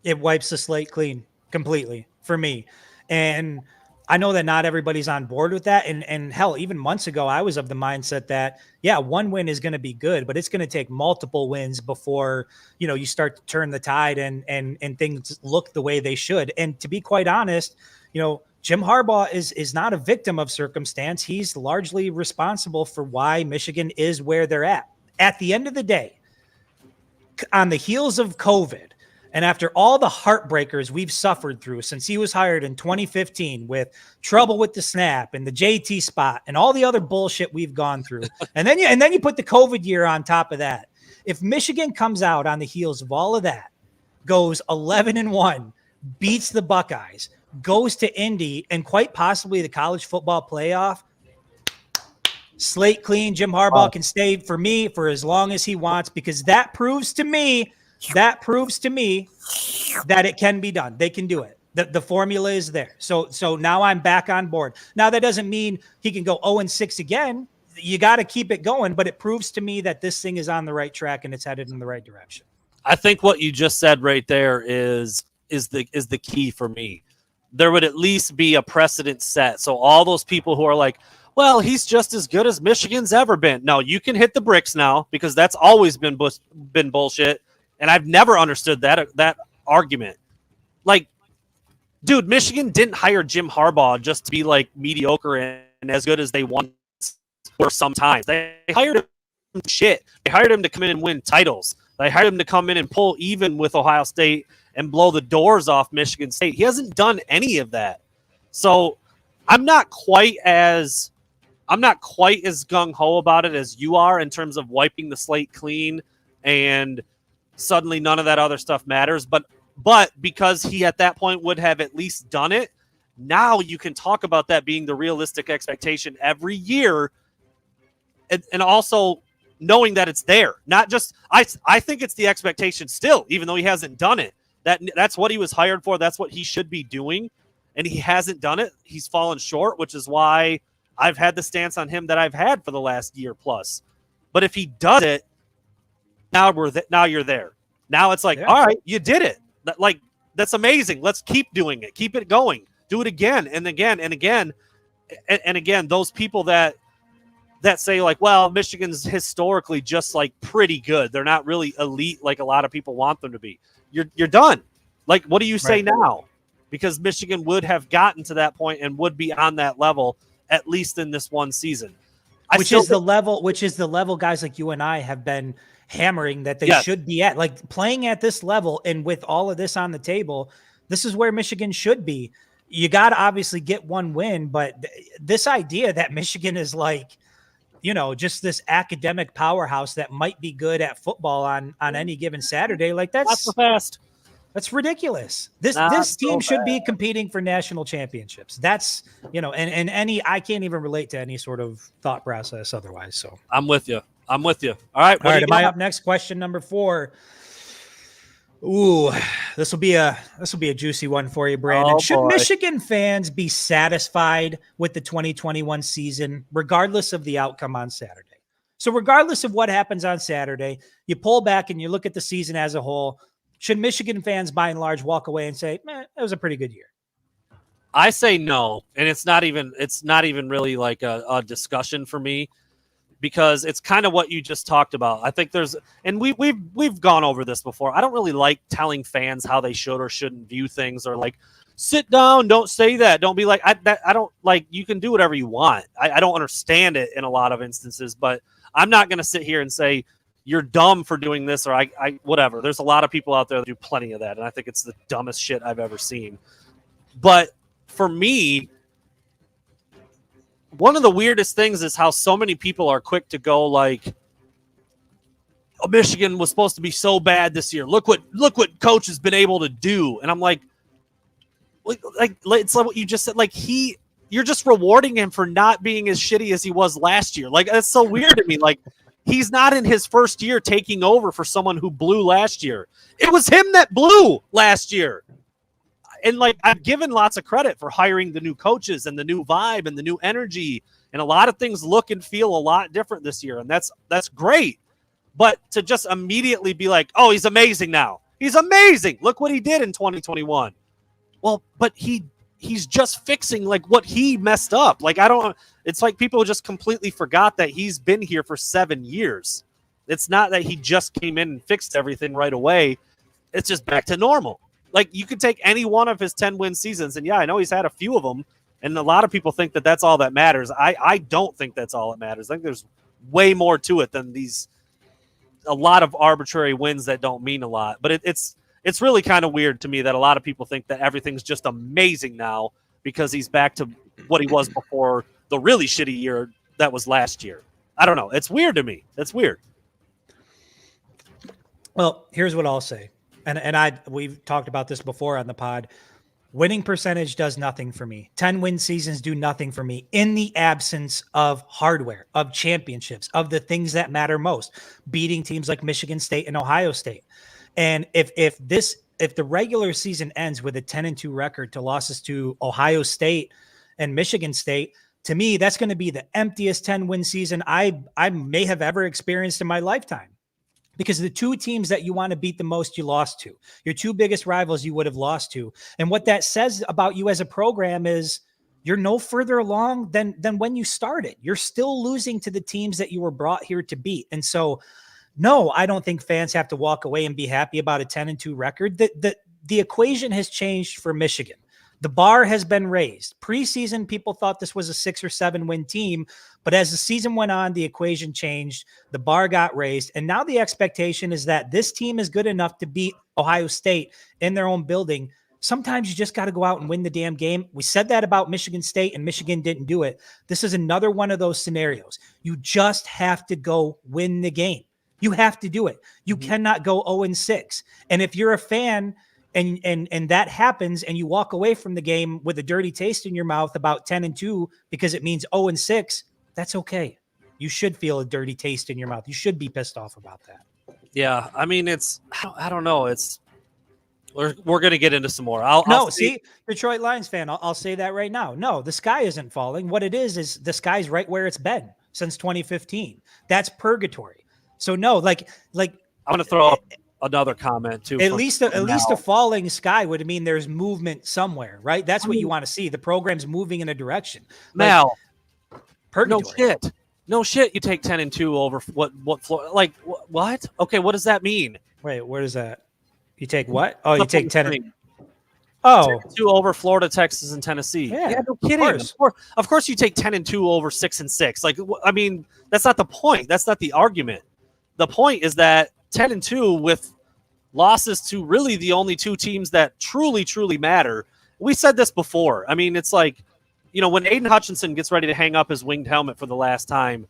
It wipes the slate clean completely for me. And I know that not everybody's on board with that. And hell, even months ago, I was of the mindset that, one win is going to be good, but it's going to take multiple wins before, you start to turn the tide and things look the way they should. And to be quite honest, Jim Harbaugh is not a victim of circumstance. He's largely responsible for why Michigan is where they're at. At the end of the day, on the heels of COVID, and after all the heartbreakers we've suffered through since he was hired in 2015 with trouble with the snap and the JT spot and all the other bullshit we've gone through, and then you put the COVID year on top of that. If Michigan comes out on the heels of all of that, goes 11-1, beats the Buckeyes, goes to Indy, and quite possibly the college football playoff, slate clean, Jim Harbaugh can stay for as long as he wants, because that proves to me that it can be done. They can do it. The formula is there. So now I'm back on board. Now that doesn't mean he can go 0-6 again. You got to keep it going, but it proves to me that this thing is on the right track and it's headed in the right direction. I think what you just said right there is the key for me. There would at least be a precedent set. So all those people who are like, well, he's just as good as Michigan's ever been. No, you can hit the bricks now, because that's always been bullshit. And I've never understood that argument. Like, dude, Michigan didn't hire Jim Harbaugh just to be like mediocre and as good as they once were sometimes. They hired him shit. They hired him to come in and win titles. They hired him to come in and pull even with Ohio State and blow the doors off Michigan State. He hasn't done any of that. So I'm not quite as gung-ho about it as you are in terms of wiping the slate clean and suddenly none of that other stuff matters. But because he at that point would have at least done it, now you can talk about that being the realistic expectation every year, and also knowing that it's there. Not just I think it's the expectation still, even though he hasn't done it. That's what he was hired for. That's what he should be doing, and he hasn't done it. He's fallen short, which is why I've had the stance on him that I've had for the last year plus. But if he does it, now you're there. Now it's like, all right, you did it. That's amazing. Let's keep doing it. Keep it going. Do it again and again and again and again. Those people that say like, well, Michigan's historically just like pretty good. They're not really elite like a lot of people want them to be. You're done. Like, what do you say now? Because Michigan would have gotten to that point and would be on that level at least in this one season. Which is the level guys like you and I have been hammering that they should be at, like playing at this level. And with all of this on the table, This is where Michigan should be. You got to obviously get one win, but this idea that Michigan is like, just this academic powerhouse that might be good at football on any given Saturday, like Not so fast. that's ridiculous. This team should be competing for national championships. That's, and I can't even relate to any sort of thought process otherwise. So I'm with you. All right. All right. Am I up next? Question number 4. Ooh, this will be a juicy one for you, Brandon. Should Michigan fans be satisfied with the 2021 season, regardless of the outcome on Saturday? So regardless of what happens on Saturday, you pull back and you look at the season as a whole. Should Michigan fans, by and large, walk away and say, "Man, it was a pretty good year"? I say no, and it's not even really like a discussion for me, because it's kind of what you just talked about. I think and we've gone over this before. I don't really like telling fans how they should or shouldn't view things, or like, sit down, don't say that, don't be like, I don't like, you can do whatever you want. I don't understand it in a lot of instances, but I'm not going to sit here and say you're dumb for doing this, or I whatever. There's a lot of people out there that do plenty of that, and I think it's the dumbest shit I've ever seen. But for me, one of the weirdest things is how so many people are quick to go like, "Oh, Michigan was supposed to be so bad this year. Look what coach has been able to do." And I'm like it's like what you just said. Like, you're just rewarding him for not being as shitty as he was last year. Like, that's so weird to me. Like, he's not in his first year taking over for someone who blew last year. It was him that blew last year. And like, I've given lots of credit for hiring the new coaches and the new vibe and the new energy, and a lot of things look and feel a lot different this year, and that's great. But to just immediately be like, "Oh, he's amazing now. He's amazing. Look what he did in 2021." Well, but he's just fixing like what he messed up. Like, it's like people just completely forgot that he's been here for 7 years. It's not that he just came in and fixed everything right away. It's just back to normal. Like, you could take any one of his 10-win seasons, and yeah, I know he's had a few of them, and a lot of people think that that's all that matters. I don't think that's all that matters. I think there's way more to it than a lot of arbitrary wins that don't mean a lot. But it's really kind of weird to me that a lot of people think that everything's just amazing now because he's back to what he was before the really shitty year that was last year. I don't know. It's weird to me. That's weird. Well, here's what I'll say. And we've talked about this before on the pod. Winning percentage does nothing for me. 10-win seasons do nothing for me in the absence of hardware, of championships, of the things that matter most, beating teams like Michigan State and Ohio State. And if the regular season ends with a 10-2 record to losses to Ohio State and Michigan State, to me, that's going to be the emptiest 10-win season I may have ever experienced in my lifetime. Because the two teams that you want to beat the most, you lost to. Your two biggest rivals you would have lost to. And what that says about you as a program is you're no further along than when you started. You're still losing to the teams that you were brought here to beat. And so, no, I don't think fans have to walk away and be happy about a 10-2 record. The equation has changed for Michigan. The bar has been raised. Preseason, people thought this was a 6 or 7 win team, but as the season went on, the equation changed. The bar got raised, and now the expectation is that this team is good enough to beat Ohio State in their own building. Sometimes you just got to go out and win the damn game. We said that about Michigan State, and Michigan didn't do it. This is another one of those scenarios. You just have to go win the game. You have to do it. You cannot go 0-6. And if you're a fan and that happens and you walk away from the game with a dirty taste in your mouth about 10-2 because it means 0-6, that's okay. You should feel a dirty taste in your mouth. You should be pissed off about that. Yeah, I mean, I don't know. We're going to get into some more. See, Detroit Lions fan, I'll say that right now. No, the sky isn't falling. What it is the sky's right where it's been since 2015. That's purgatory. So no, like I'm going to throw up another comment too. At least a falling sky would mean there's movement somewhere, right? That's what you want to see. The program's moving in a direction. Now, purgatory. No shit. You take 10-2 over what floor? Like what? Okay, what does that mean? Wait, where is that? You take what? Oh, you take 10. 10-2 over Florida, Texas, and Tennessee. Yeah, no kidding. Of course, you take 10-2 over 6-6. Like, I mean, that's not the point. That's not the argument. The point is that 10-2 with losses to really the only two teams that truly, truly matter. We said this before. I mean, it's like, when Aiden Hutchinson gets ready to hang up his winged helmet for the last time,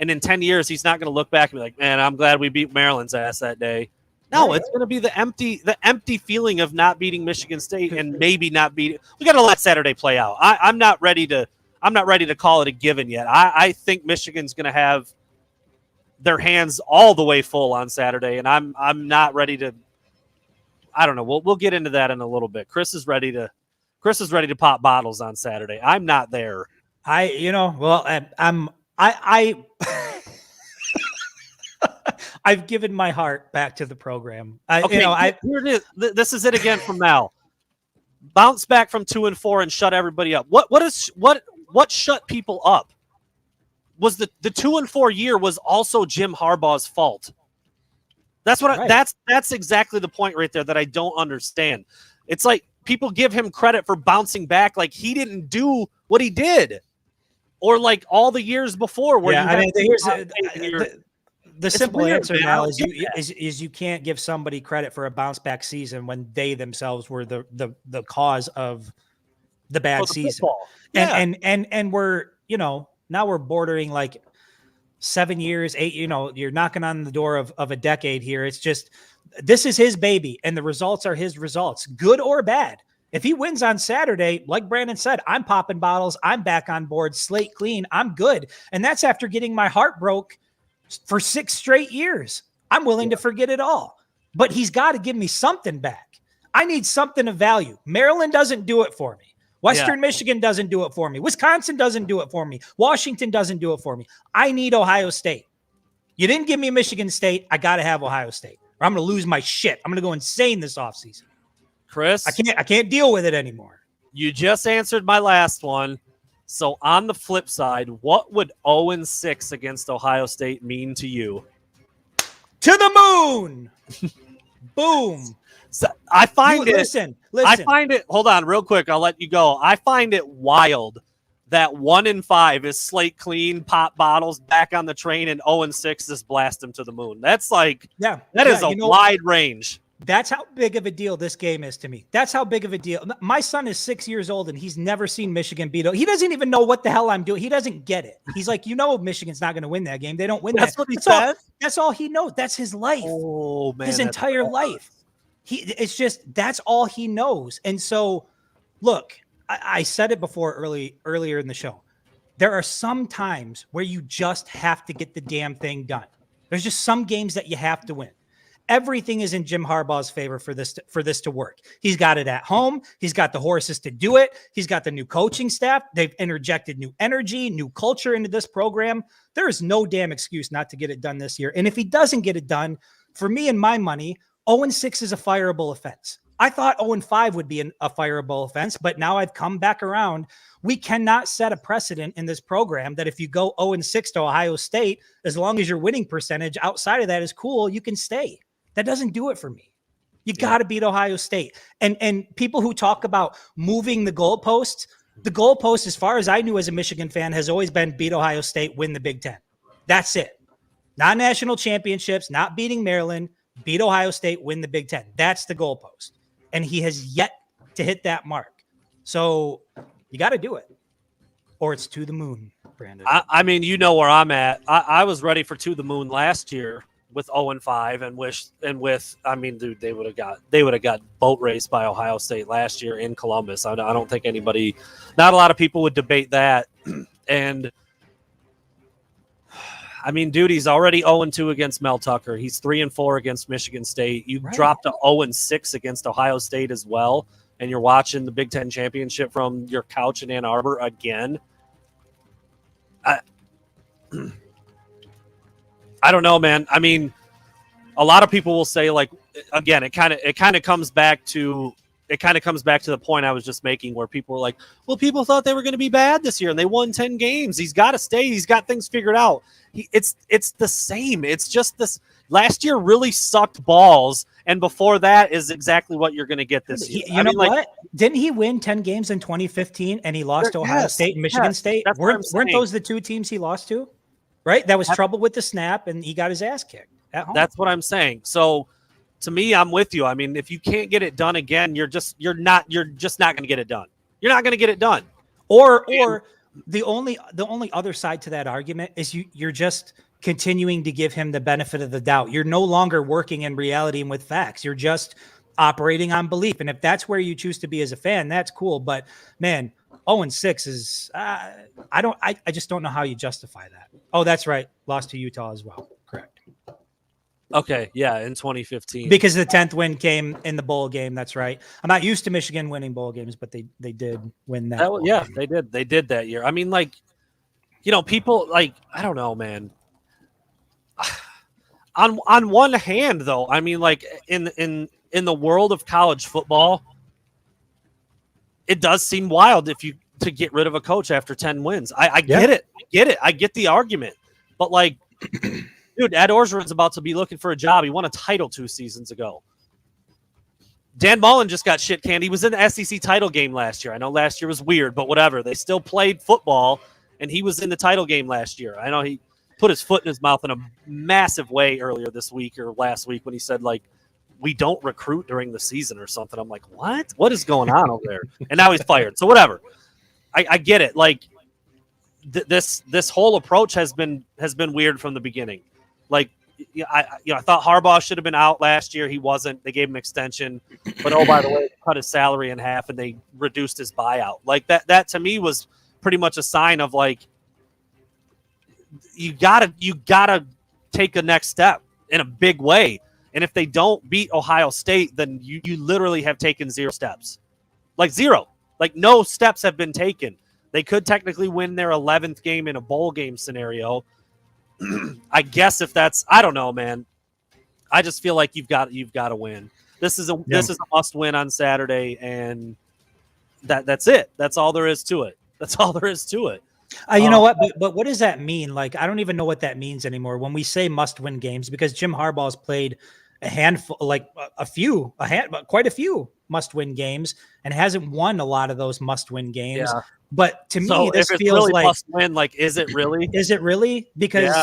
and in 10 years, he's not going to look back and be like, man, I'm glad we beat Maryland's ass that day. No, it's going to be the empty feeling of not beating Michigan State and maybe not beating. We got to let Saturday play out. I'm not ready to call it a given yet. I think Michigan's going to have their hands all the way full on Saturday, and I'm not ready to. I don't know. We'll get into that in a little bit. Chris is ready to pop bottles on Saturday. I'm not there. I've given my heart back to the program. Here it is. This is it again from now. Bounce back from 2-4 and shut everybody up. What shut people up? Was the 2-4 year was also Jim Harbaugh's fault. That's what that's exactly the point right there that I don't understand. It's like people give him credit for bouncing back like he didn't do what he did, or like all the years before where the simple answer now is you can't give somebody credit for a bounce back season when they themselves were the cause of the bad season. Yeah. And we're now we're bordering like 7 years, 8, you're knocking on the door of a decade here. It's just, this is his baby and the results are his results, good or bad. If he wins on Saturday, like Brandon said, I'm popping bottles. I'm back on board, slate clean. I'm good. And that's after getting my heart broke for 6 straight years. I'm willing to forget it all, but he's got to give me something back. I need something of value. Maryland doesn't do it for me. Western Michigan doesn't do it for me. Wisconsin doesn't do it for me. Washington doesn't do it for me. I need Ohio State. You didn't give me Michigan State. I got to have Ohio State, or I'm going to lose my shit. I'm going to go insane this offseason. Chris, I can't deal with it anymore. You just answered my last one. So on the flip side, what would 0-6 against Ohio State mean to you? To the moon. Boom. So I find listen. I find it. Hold on, real quick. I'll let you go. I find it wild that 1-5 is slate clean, pop bottles, back on the train, and 0-6 is blast them to the moon. That's like, that is a wide range. That's how big of a deal this game is to me. That's how big of a deal. My son is 6 years old and he's never seen Michigan beat. He doesn't even know what the hell I'm doing. He doesn't get it. He's like, Michigan's not going to win that game. They don't win. That's what he said. That's all he knows. That's his life. Oh man, his entire life. It's just, that's all he knows. And so, look, I said it before earlier in the show. There are some times where you just have to get the damn thing done. There's just some games that you have to win. Everything is in Jim Harbaugh's favor for this to work. He's got it at home. He's got the horses to do it. He's got the new coaching staff. They've interjected new energy, new culture into this program. There is no damn excuse not to get it done this year. And if he doesn't get it done, for me and my money, 0-6 is a fireable offense. I thought 0-5 would be a fireable offense, but now I've come back around. We cannot set a precedent in this program that if you go 0-6 to Ohio State, as long as your winning percentage outside of that is cool, you can stay. That doesn't do it for me. You got to beat Ohio State. And people who talk about moving the goalposts, as far as I knew as a Michigan fan, has always been beat Ohio State, win the Big Ten. That's it. Not national championships, not beating Maryland, beat Ohio State, win the Big Ten. That's the goalpost. And he has yet to hit that mark. So you got to do it. Or it's to the moon, Brandon. I mean, you know where I'm at. I was ready for to the moon last year with 0-5 dude, they would have got boat raced by Ohio State last year in Columbus. I don't think not a lot of people would debate that. And I mean, dude, he's already 0-2 against Mel Tucker. He's 3-4 against Michigan State. You dropped to 0-6 against Ohio State as well, and you're watching the Big Ten championship from your couch in Ann Arbor again. I don't know, man. I mean, a lot of people will say, like, again, it kind of comes back to the point I was just making, where people were like, well, people thought they were going to be bad this year and they won 10 games. He's got to stay. He's got things figured out. It's the same. It's just this. Last year really sucked balls, and before that is exactly what you're going to get this year. You know what? Didn't he win 10 games in 2015 and he lost to Ohio State and Michigan State? Weren't those the two teams he lost to? Right? That was trouble with the snap, and he got his ass kicked at home. That's what I'm saying. So to me, I'm with you. I mean, if you can't get it done again, you're just not going to get it done. You're not going to get it done. Or the only other side to that argument is you're just continuing to give him the benefit of the doubt. You're no longer working in reality and with facts. You're just operating on belief. And if that's where you choose to be as a fan, that's cool. But man, 0-6 is I just don't know how you justify that. Oh, that's right. Lost to Utah as well. Correct. Okay, yeah, in 2015. Because the 10th win came in the bowl game. That's right. I'm not used to Michigan winning bowl games, but they did win that. Yeah, they did. They did that year. I mean, like, people like, I don't know, man. On one hand, though, I mean, like in the world of college football, it does seem wild to get rid of a coach after 10 wins. I get it. I get the argument. But like, dude, Ed Orgeron's about to be looking for a job. He won a title 2 seasons ago. Dan Mullen just got shit canned. He was in the SEC title game last year. I know last year was weird, but whatever. They still played football, and he was in the title game last year. I know he put his foot in his mouth in a massive way earlier this week or last week when he said, like, we don't recruit during the season or something. I'm like, what? What is going on over there? And now he's fired. So whatever. I get it. Like, this whole approach has been weird from the beginning. Like, I thought Harbaugh should have been out last year. He wasn't. They gave him an extension, but oh, by the way, they cut his salary in half and they reduced his buyout. Like that to me was pretty much a sign of like, you gotta take a next step in a big way. And if they don't beat Ohio State, then you literally have taken 0 steps, like 0. Like no steps have been taken. They could technically win their 11th game in a bowl game scenario. I guess if that's, I don't know, man. I just feel like you've got to win. This is a must win on Saturday, and that's it. That's all there is to it. That's all there is to it. You know what? But what does that mean? Like, I don't even know what that means anymore when we say must win games, because Jim Harbaugh's played a handful, like quite a few must win games, and hasn't won a lot of those must win games. Yeah. But to me, this feels really like must win. Like, is it really? Is it really? Because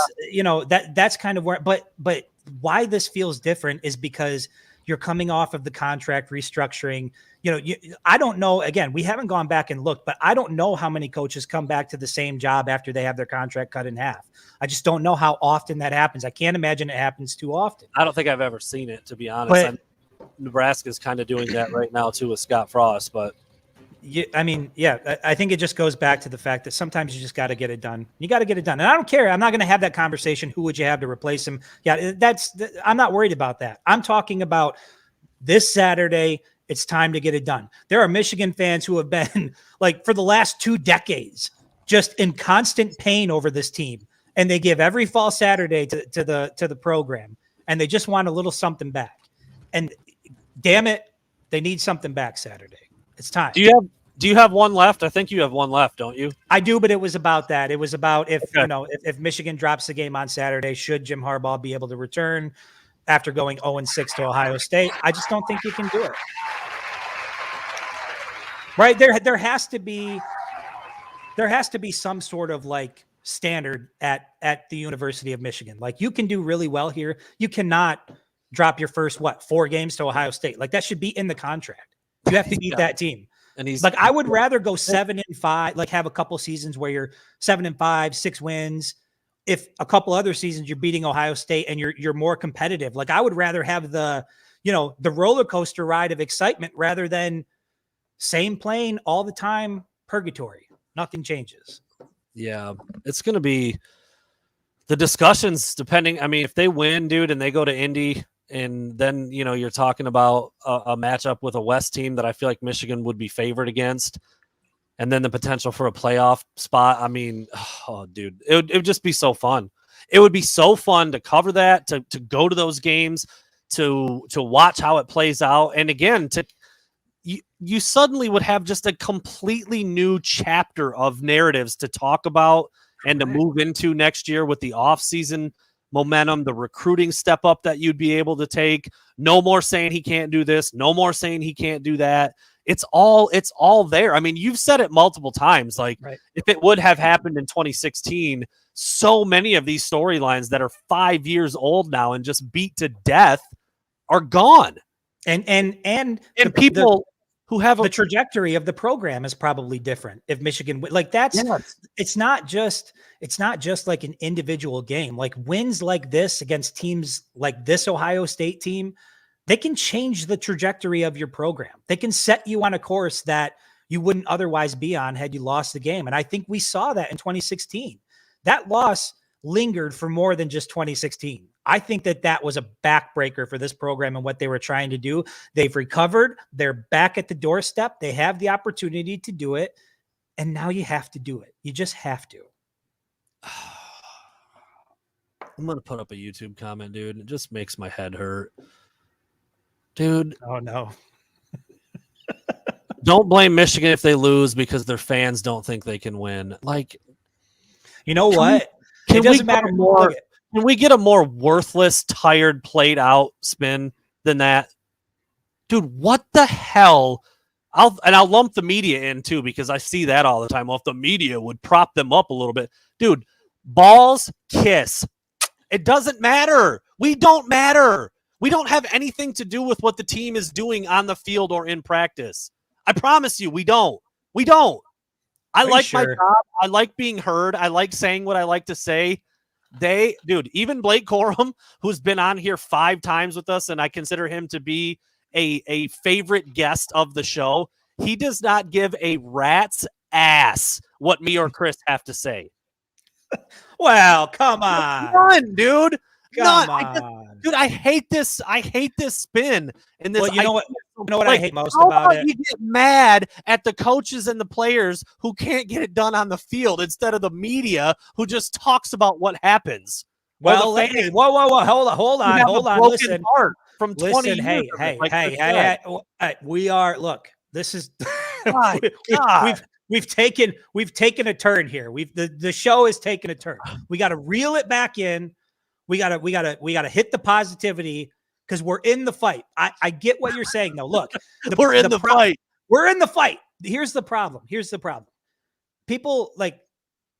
that's kind of where. But why this feels different is because you're coming off of the contract restructuring. I don't know. Again, we haven't gone back and looked, but I don't know how many coaches come back to the same job after they have their contract cut in half. I just don't know how often that happens. I can't imagine it happens too often. I don't think I've ever seen it, to be honest. Nebraska's kind of doing that right now too with Scott Frost, but. I think it just goes back to the fact that sometimes you just got to get it done. You got to get it done. And I don't care. I'm not going to have that conversation. Who would you have to replace him? Yeah, I'm not worried about that. I'm talking about this Saturday. It's time to get it done. There are Michigan fans who have been like for the last 2 decades, just in constant pain over this team. And they give every fall Saturday to the program, and they just want a little something back. And damn it, they need something back Saturday. It's time. Do you have one left? I think you have one left, don't you? I do, but it was about that. It was about if Michigan drops the game on Saturday, should Jim Harbaugh be able to return after going 0-6 to Ohio State? I just don't think you can do it. Right? There has to be some sort of like standard at the University of Michigan. Like, you can do really well here. You cannot drop your first 4 games to Ohio State. Like, that should be in the contract. You have to beat that team. And he's like, I would rather go 7-5, like have a couple seasons where you're 7-5, 6 wins. If a couple other seasons you're beating Ohio State and you're more competitive. Like, I would rather have the roller coaster ride of excitement rather than same plane all the time, purgatory. Nothing changes. Yeah, it's going to be the discussions depending. I mean, if they win, dude, and they go to Indy, and then, you're talking about a matchup with a West team that I feel like Michigan would be favored against. And then the potential for a playoff spot. I mean, dude, it would just be so fun. It would be so fun to cover that, to go to those games, to watch how it plays out. And again, you suddenly would have just a completely new chapter of narratives to talk about and to move into next year with the offseason momentum, the recruiting step up that you'd be able to take. No more saying he can't do this. No more saying he can't do that. It's all there. I mean, you've said it multiple times. Like, if it would have happened in 2016, so many of these storylines that are 5 years old now and just beat to death are gone. And People who have the trajectory of the program is probably different if Michigan like that's it's not just like an individual game. Like wins like this against teams like this Ohio State team, they can change the trajectory of your program. They can set you on a course that you wouldn't otherwise be on had you lost the game. And I think we saw that in 2016. That loss lingered for more than just 2016. I think that was a backbreaker for this program and what they were trying to do. They've recovered. They're back at the doorstep. They have the opportunity to do it. And now you have to do it. You just have to. I'm going to put up a YouTube comment, dude. It just makes my head hurt. Dude. Oh, no. Don't blame Michigan if they lose because their fans don't think they can win. Like, you know what? It doesn't matter more. Can we get a more worthless, tired, played out spin than that? Dude, what the hell? I'll lump the media in too, because I see that all the time. Well, if the media would prop them up a little bit. Dude, balls kiss. It doesn't matter. We don't matter. We don't have anything to do with what the team is doing on the field or in practice. I promise you, we don't. We don't. I like my job. I like being heard. I like saying what I like to say. Dude, even Blake Corum, who's been on here 5 times with us, and I consider him to be a favorite guest of the show, he does not give a rat's ass what me or Chris have to say. Well, come on. None, dude. Come on. Dude, I hate this. I hate this spin. And this, well, you know what I hate most about it? You get mad at the coaches and the players who can't get it done on the field instead of the media who just talks about what happens. Well, hey, whoa, hold on. Listen, from 20 years. Hey, we are. Look, this is. We've taken a turn here. The show has taken a turn. We got to reel it back in. We gotta hit the positivity because we're in the fight. I get what you're saying though. Look, we're in the fight. We're in the fight. Here's the problem. People like,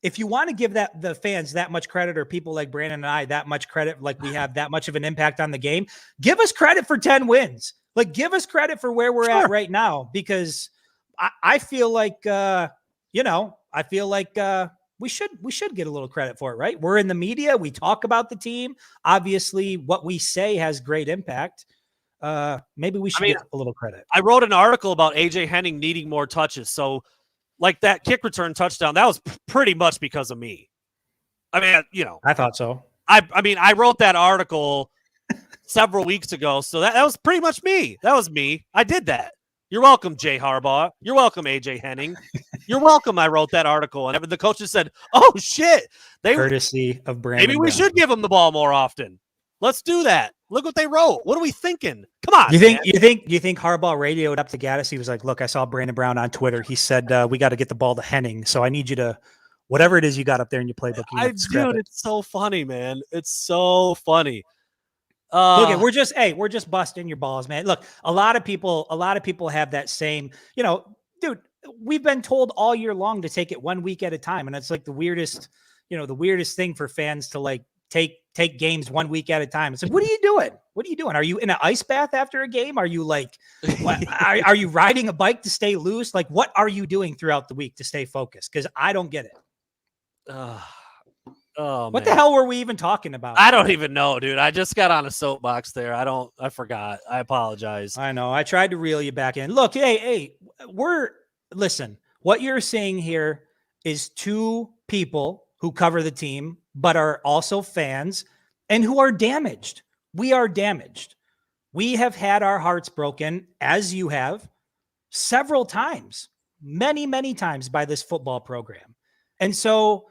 if you want to give the fans that much credit, or people like Brandon and I that much credit, like we have that much of an impact on the game, give us credit for 10 wins. Like, give us credit for where we're at right now, because I feel like we should get a little credit for it, right? We're in the media. We talk about the team. Obviously, what we say has great impact. Maybe we should get a little credit. I wrote an article about AJ Henning needing more touches. So, like that kick return touchdown, that was pretty much because of me. I mean, I thought so. I wrote that article several weeks ago, so that was pretty much me. That was me. I did that. You're welcome, Jay Harbaugh. You're welcome, AJ Henning. You're welcome. I wrote that article, and the coaches said, "Oh shit!" Courtesy of Brandon. Maybe we should give them the ball more often. Let's do that. Look what they wrote. What are we thinking? Come on. You think Harbaugh radioed up to Gaddis? He was like, "Look, I saw Brandon Brown on Twitter. He said we got to get the ball to Henning, so I need you to whatever it is you got up there in your playbook." Dude, it's so funny, man. It's so funny. Look, we're just busting your balls, man. Look, a lot of people have that same, dude, we've been told all year long to take it 1 week at a time. And it's like the weirdest thing for fans to like take games 1 week at a time. It's like, what are you doing? What are you doing? Are you in an ice bath after a game? Are you like, are you riding a bike to stay loose? Like, what are you doing throughout the week to stay focused? Because I don't get it. What the hell were we even talking about? I don't even know, dude. I just got on a soapbox there. I forgot. I apologize. I know. I tried to reel you back in. Look, hey, listen, what you're seeing here is 2 people who cover the team, but are also fans and who are damaged. We are damaged. We have had our hearts broken, as you have, several times, many, many times by this football program. And so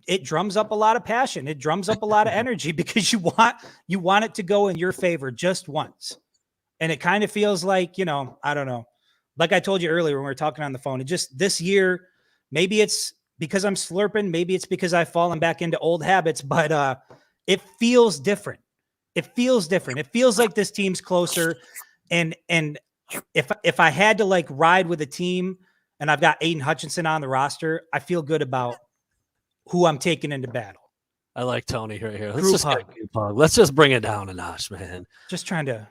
it drums up a lot of passion. It drums up a lot of energy because you want it to go in your favor just once. And it kind of feels like, I don't know. Like I told you earlier when we were talking on the phone, it just this year, maybe it's because I'm slurping, maybe it's because I've fallen back into old habits, but it feels different. It feels different. It feels like this team's closer. And if I had to like ride with a team and I've got Aiden Hutchinson on the roster, I feel good about who I'm taking into battle. I like Tony right here. Let's Group just get a hug. group hug. Let's just bring it down a notch, man. Just trying to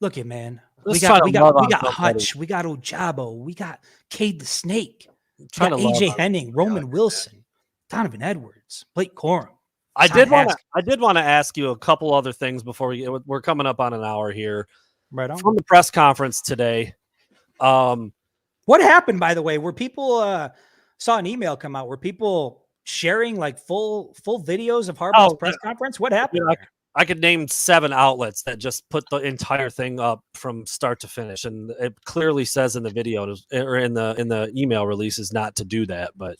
look at, man. Let's we try got to love on somebody. Hutch, we got Ojabo, we got Cade the Snake, we Try got to love AJ on Henning, Roman Wilson, Donovan Edwards, Blake Corum. I Sean did want to. Haskins. I did want to ask you a couple other things before we're coming up on an hour here. Right on. From the press conference today. What happened, by the way? Were people saw an email come out? Were people sharing like full videos of Harbaugh's press conference? What happened? I could name 7 outlets that just put the entire thing up from start to finish, and it clearly says in the video or in the email releases not to do that. But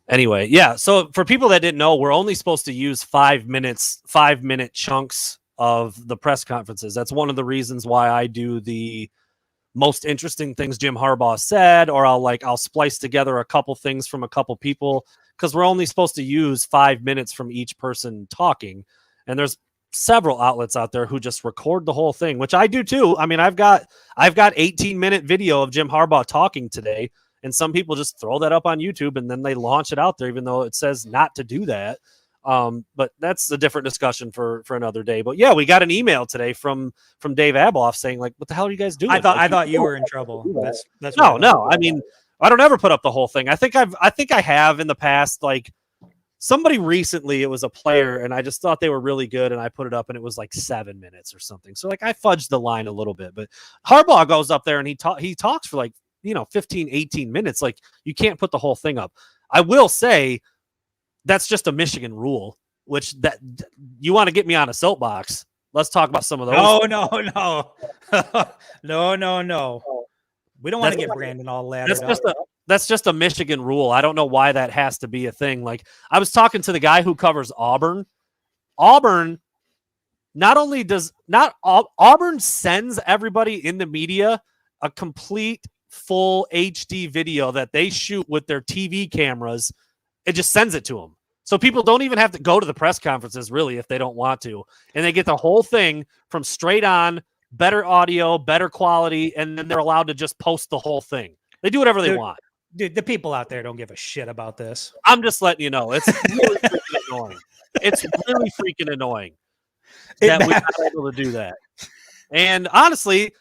anyway, yeah. So for people that didn't know, we're only supposed to use 5-minute chunks of the press conferences. That's one of the reasons why I do the most interesting things Jim Harbaugh said, or I'll splice together a couple things from a couple people, because we're only supposed to use 5 minutes from each person talking. And there's several outlets out there who just record the whole thing, which I do too. I mean, I've got 18-minute video of Jim Harbaugh talking today, and some people just throw that up on YouTube and then they launch it out there, even though it says not to do that. But that's a different discussion for another day. But yeah, we got an email today from Dave Abloff saying, like, what the hell are you guys doing? I thought you were in trouble. That's no. I mean, I don't ever put up the whole thing. I think I have in the past, like, somebody recently, it was a player, and I just thought they were really good, and I put it up, and it was like 7 minutes or something. So, like, I fudged the line a little bit. But Harbaugh goes up there, and he talks for, like, 15, 18 minutes. Like, you can't put the whole thing up. I will say that's just a Michigan rule, which that you want to get me on a soapbox. Let's talk about some of those. No. We don't want to get Brandon all laddered up. That's just a Michigan rule. I don't know why that has to be a thing. Like, I was talking to the guy who covers Auburn. Auburn Auburn sends everybody in the media a complete full HD video that they shoot with their TV cameras. It just sends it to them. So people don't even have to go to the press conferences, really, if they don't want to. And they get the whole thing from straight on, better audio, better quality, and then they're allowed to just post the whole thing. They do whatever they want. Dude, the people out there don't give a shit about this. I'm just letting you know. It's really freaking annoying. It's really freaking annoying that we're not able to do that. And honestly,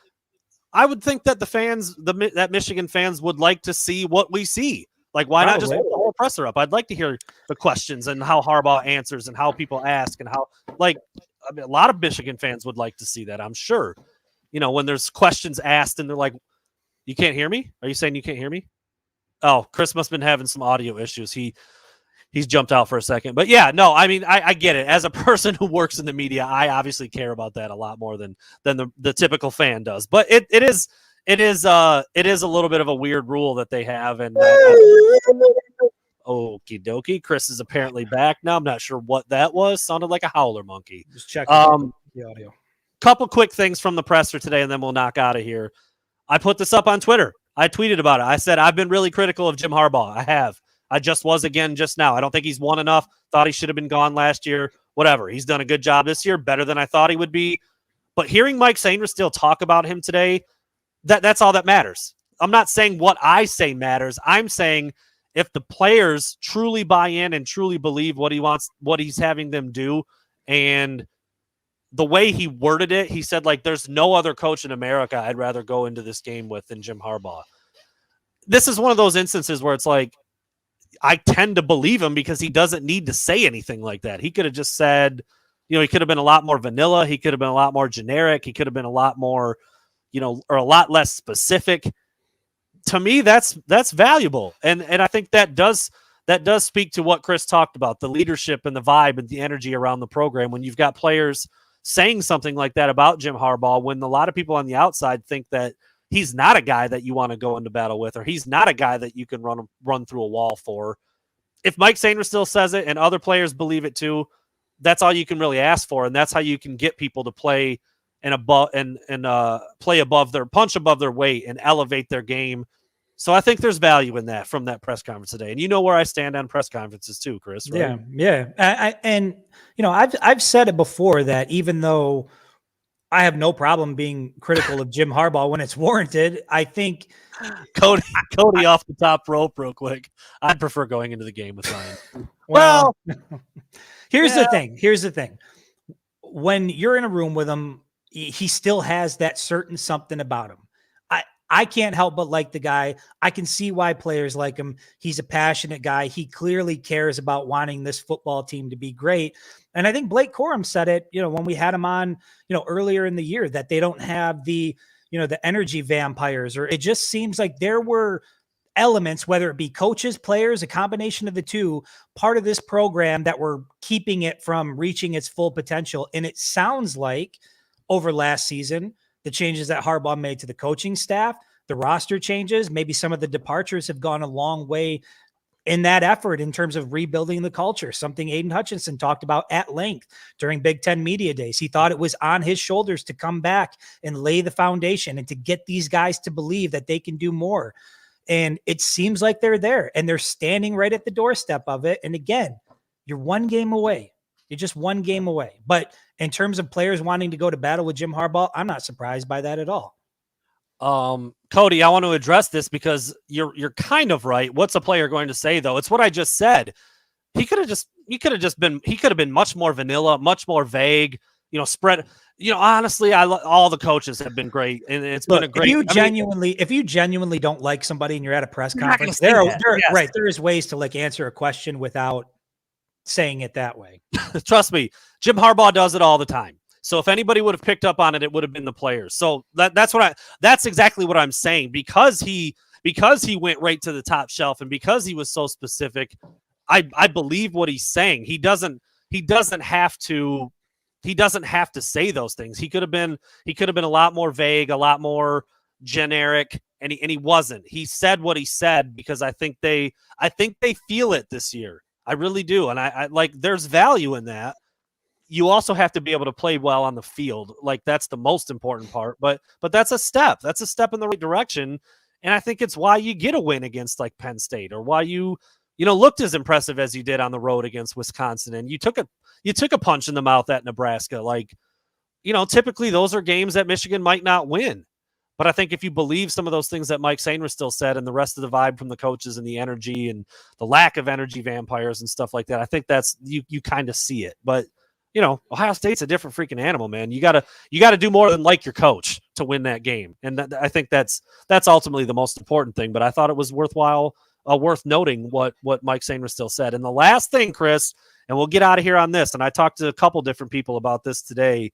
I would think that the fans, that Michigan fans, would like to see what we see. Like, why not just put the whole presser up? I'd like to hear the questions and how Harbaugh answers and how people ask and how, like, I mean, a lot of Michigan fans would like to see that, I'm sure. When there's questions asked and they're like, you can't hear me? Are you saying you can't hear me? Oh, Chris must have been having some audio issues. He's jumped out for a second. But yeah, no, I mean, I get it. As a person who works in the media, I obviously care about that a lot more than the typical fan does. But it is a little bit of a weird rule that they have. And okie dokie. Chris is apparently back now. I'm not sure what that was. Sounded like a howler monkey. Just check the audio. Couple quick things from the presser today, and then we'll knock out of here. I put this up on Twitter. I tweeted about it. I said, I've been really critical of Jim Harbaugh. I have. I just was again just now. I don't think he's won enough. Thought he should have been gone last year. Whatever. He's done a good job this year, better than I thought he would be. But hearing Mike Sainristil still talk about him today, that's all that matters. I'm not saying what I say matters. I'm saying if the players truly buy in and truly believe what he wants, what he's having them do, and the way he worded it, he said, like, there's no other coach in America I'd rather go into this game with than Jim Harbaugh. This is one of those instances where it's like, I tend to believe him because he doesn't need to say anything like that. He could have just said, he could have been a lot more vanilla. He could have been a lot more generic. He could have been a lot more, or a lot less specific. To me, that's valuable. And I think that does speak to what Chris talked about, the leadership and the vibe and the energy around the program. When you've got players saying something like that about Jim Harbaugh, when a lot of people on the outside think that he's not a guy that you want to go into battle with, or he's not a guy that you can run through a wall for. If Mike Sainristil still says it and other players believe it too, that's all you can really ask for. And that's how you can get people to play play above punch above their weight and elevate their game. So I think there's value in that from that press conference today. And you know where I stand on press conferences too, Chris, right? Yeah. I've said it before that even though I have no problem being critical of Jim Harbaugh when it's warranted. I think Cody off the top rope real quick. I'd prefer going into the game with Ryan. Well, here's the thing. When you're in a room with him, he still has that certain something about him. I can't help but like the guy. I can see why players like him. He's a passionate guy. He clearly cares about wanting this football team to be great. And I think Blake Corum said it, when we had him on, earlier in the year, that they don't have the energy vampires, or it just seems like there were elements, whether it be coaches, players, a combination of the two, part of this program that were keeping it from reaching its full potential. And it sounds like over last season, the changes that Harbaugh made to the coaching staff, the roster changes, maybe some of the departures have gone a long way in that effort in terms of rebuilding the culture, something Aiden Hutchinson talked about at length during Big Ten Media Days. He thought it was on his shoulders to come back and lay the foundation and to get these guys to believe that they can do more. And it seems like they're there and they're standing right at the doorstep of it. And again, you're one game away. You're just one game away. But in terms of players wanting to go to battle with Jim Harbaugh, I'm not surprised by that at all. Cody, I want to address this because you're kind of right. What's a player going to say though? It's what I just said. He could have been much more vanilla, much more vague, spread. Honestly, all the coaches have been great, and it's been a great. If you genuinely don't like somebody and you're at a press conference, there is ways to answer a question without saying it that way. Trust me, Jim Harbaugh does it all the time. So if anybody would have picked up on it, it would have been the players. So that's exactly what I'm saying. Because he went right to the top shelf and because he was so specific, I believe what he's saying. He doesn't have to say those things. He could have been a lot more vague, a lot more generic, and he wasn't. He said what he said because I think they feel it this year. I really do. And I there's value in that. You also have to be able to play well on the field. That's the most important part, but that's a step. That's a step in the right direction. And I think it's why you get a win against Penn State, or why you looked as impressive as you did on the road against Wisconsin. And you took a punch in the mouth at Nebraska. Typically those are games that Michigan might not win. But I think if you believe some of those things that Mike Sainristil still said and the rest of the vibe from the coaches and the energy and the lack of energy vampires and stuff like that, I think that's you kind of see it. But Ohio State's a different freaking animal, man. You gotta do more than like your coach to win that game, and I think that's ultimately the most important thing. But I thought it was worth noting what Mike Sainristil still said. And the last thing, Chris, and we'll get out of here on this. And I talked to a couple different people about this today.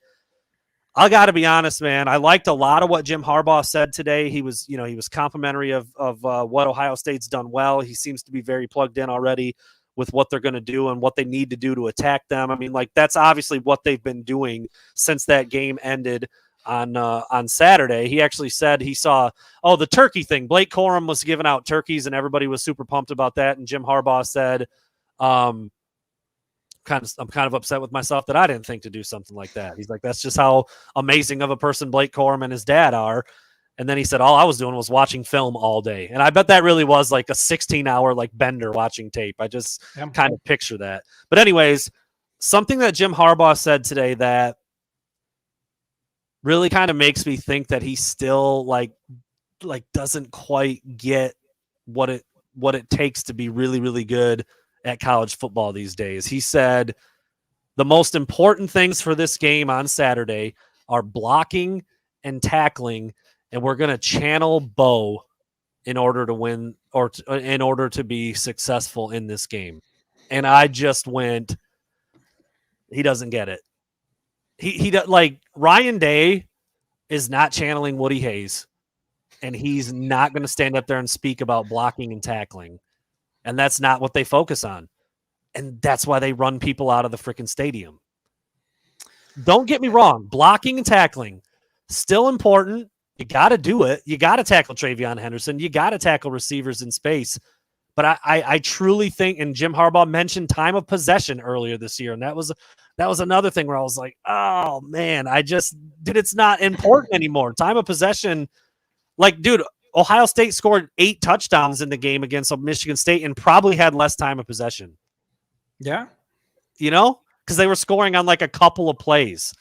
I got to be honest, man. I liked a lot of what Jim Harbaugh said today. He was complimentary of what Ohio State's done well. He seems to be very plugged in already with what they're going to do and what they need to do to attack them. I mean, that's obviously what they've been doing since that game ended on Saturday. He actually said he saw, the turkey thing. Blake Corum was giving out turkeys and everybody was super pumped about that. And Jim Harbaugh said, I'm kind of upset with myself that I didn't think to do something like that. He's like, that's just how amazing of a person Blake Corum and his dad are. And then he said, all I was doing was watching film all day. And I bet that really was a 16-hour bender watching tape. I just kind of picture that. But anyways, something that Jim Harbaugh said today that really kind of makes me think that he still doesn't quite get what it takes to be really, really good at college football these days. He said the most important things for this game on Saturday are blocking and tackling, and we're going to channel Bo in order to win or in order to be successful in this game. And I just went, he doesn't get it. He Ryan Day is not channeling Woody Hayes, and he's not going to stand up there and speak about blocking and tackling. And that's not what they focus on. And that's why they run people out of the freaking stadium. Don't get me wrong. Blocking and tackling, still important. You got to do it. You got to tackle Travion Henderson. You got to tackle receivers in space. But I truly think, and Jim Harbaugh mentioned time of possession earlier this year, and that was another thing where I was like, oh, man, it's not important anymore. Time of possession, dude, Ohio State scored 8 touchdowns in the game against Michigan State and probably had less time of possession. Yeah. Because they were scoring on a couple of plays.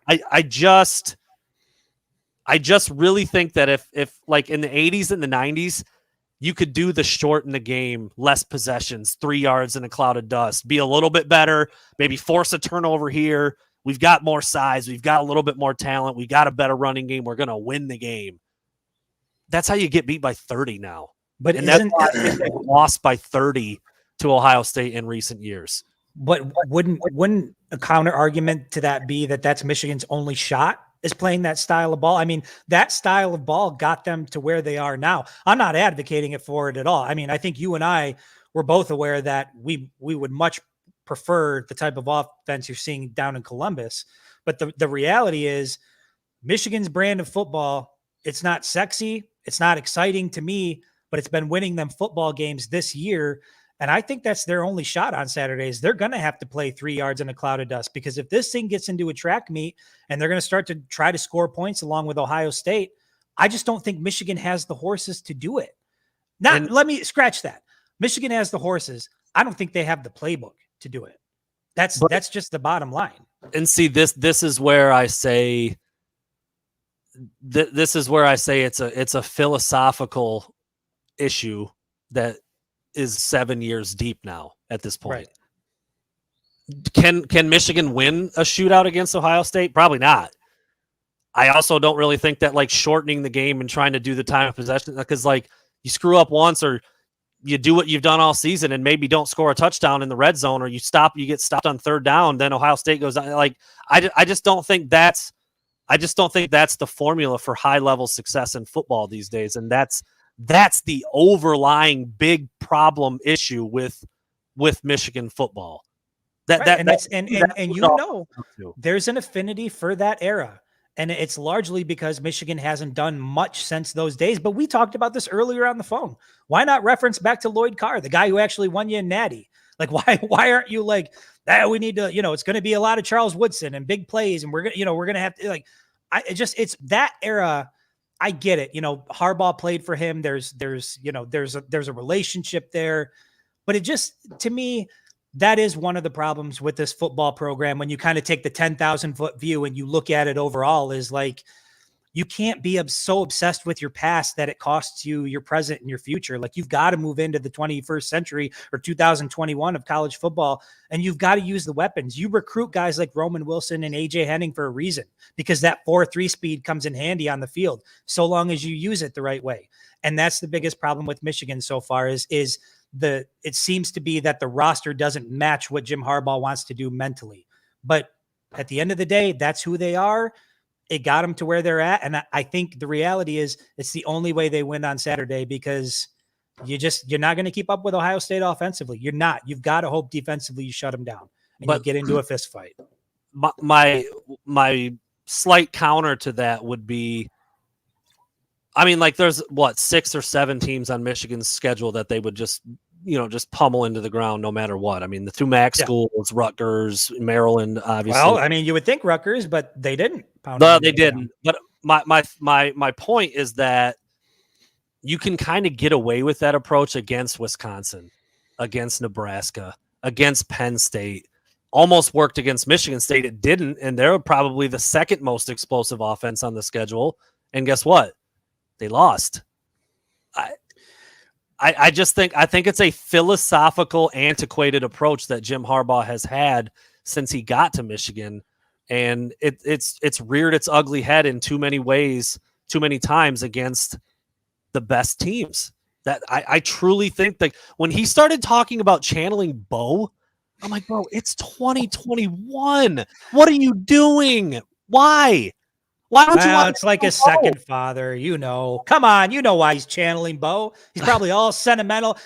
I just really think that if like in the 80s and the 90s, you could do the shorten the game, less possessions, 3 yards in a cloud of dust, be a little bit better, maybe force a turnover here. We've got more size. We've got a little bit more talent. We got a better running game. We're going to win the game. That's how you get beat by 30 now. But and that's why they lost by 30 to Ohio State in recent years. But wouldn't a counter argument to that be that that's Michigan's only shot is playing that style of ball? I mean, that style of ball got them to where they are now. I'm not advocating it for it at all. I mean, I think you and I were both aware that we would much prefer the type of offense you're seeing down in Columbus. But the reality is Michigan's brand of football, it's not sexy. It's not exciting to me, but it's been winning them football games this year. And I think that's their only shot on Saturdays. They're going to have to play 3 yards in a cloud of dust, because if this thing gets into a track meet and they're going to start to try to score points along with Ohio State, I just don't think Michigan has the horses to do it. Let me scratch that. Michigan has the horses. I don't think they have the playbook to do it. That's just the bottom line. And see, this is where I say it's a philosophical issue that is 7 years deep now at this point. Right. Can Michigan win a shootout against Ohio State? Probably not. I also don't really think that like shortening the game and trying to do the time of possession, because like you screw up once or you do what you've done all season and maybe don't score a touchdown in the red zone, or you get stopped on third down, then Ohio State goes on. Like I just don't think that's the formula for high level success in football these days. And that's the overlying big problem issue with Michigan football. There's an affinity for that era. And it's largely because Michigan hasn't done much since those days. But we talked about this earlier on the phone. Why not reference back to Lloyd Carr, the guy who actually won you in Natty? Like, why aren't you like, we need to, it's going to be a lot of Charles Woodson and big plays, and we're going to have to like, it's that era. I get it. Harbaugh played for him. There's a relationship there, but it just, to me, that is one of the problems with this football program. When you kind of take the 10,000 foot view and you look at it overall, is like, you can't be so obsessed with your past that it costs you your present and your future. Like, you've got to move into the 21st century or 2021 of college football, and you've got to use the weapons. You recruit guys like Roman Wilson and AJ Henning for a reason, because that 4.3 speed comes in handy on the field so long as you use it the right way. And that's the biggest problem with Michigan so far is it seems to be that the roster doesn't match what Jim Harbaugh wants to do mentally. But at the end of the day, that's who they are. It got them to where they're at. And I think the reality is it's the only way they win on Saturday, because you're not going to keep up with Ohio State offensively. You're not. You've got to hope defensively you shut them down and you get into a fist fight. My slight counter to that would be, I mean, like, there's 6 or 7 teams on Michigan's schedule that they would just pummel into the ground no matter what. I mean, the 2 MAC schools, Rutgers, Maryland, obviously. Well, I mean, you would think Rutgers, but they didn't. No, they didn't. But my point is that you can kind of get away with that approach against Wisconsin, against Nebraska, against Penn State. Almost worked against Michigan State. It didn't, and they're probably the second most explosive offense on the schedule. And guess what? They lost. I think it's a philosophical, antiquated approach that Jim Harbaugh has had since he got to Michigan, and it's reared its ugly head in too many ways, too many times against the best teams. That I truly think that when he started talking about channeling Bo, I'm like, bro, it's 2021. What are you doing? Why? Why don't you want? It's like a second father, Come on, why he's channeling Bo. He's probably all sentimental.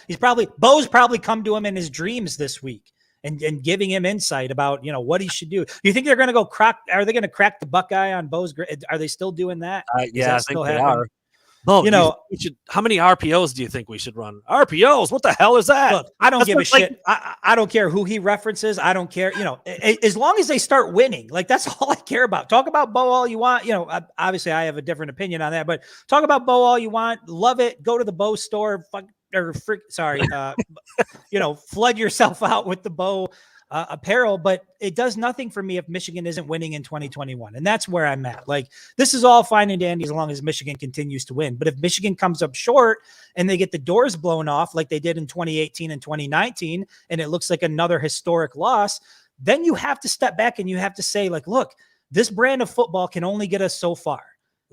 Bo's probably come to him in his dreams this week and giving him insight about what he should do. You think they're going to go crack? Are they going to crack the Buckeye on Bo's? Are they still doing that? Yeah, I think they are. Bo, how many RPOs do you think we should run? RPOs? What the hell is that? Look, I don't give a shit. I don't care who he references. I don't care. As long as they start winning, like, that's all I care about. Talk about Bo all you want. Obviously I have a different opinion on that, but talk about Bo all you want. Love it. Go to the Bo store. Flood yourself out with the Bo apparel, but it does nothing for me if Michigan isn't winning in 2021. And that's where I'm at. Like, this is all fine and dandy as long as Michigan continues to win. But if Michigan comes up short and they get the doors blown off like they did in 2018 and 2019, and it looks like another historic loss, then you have to step back and you have to say, like, look, this brand of football can only get us so far.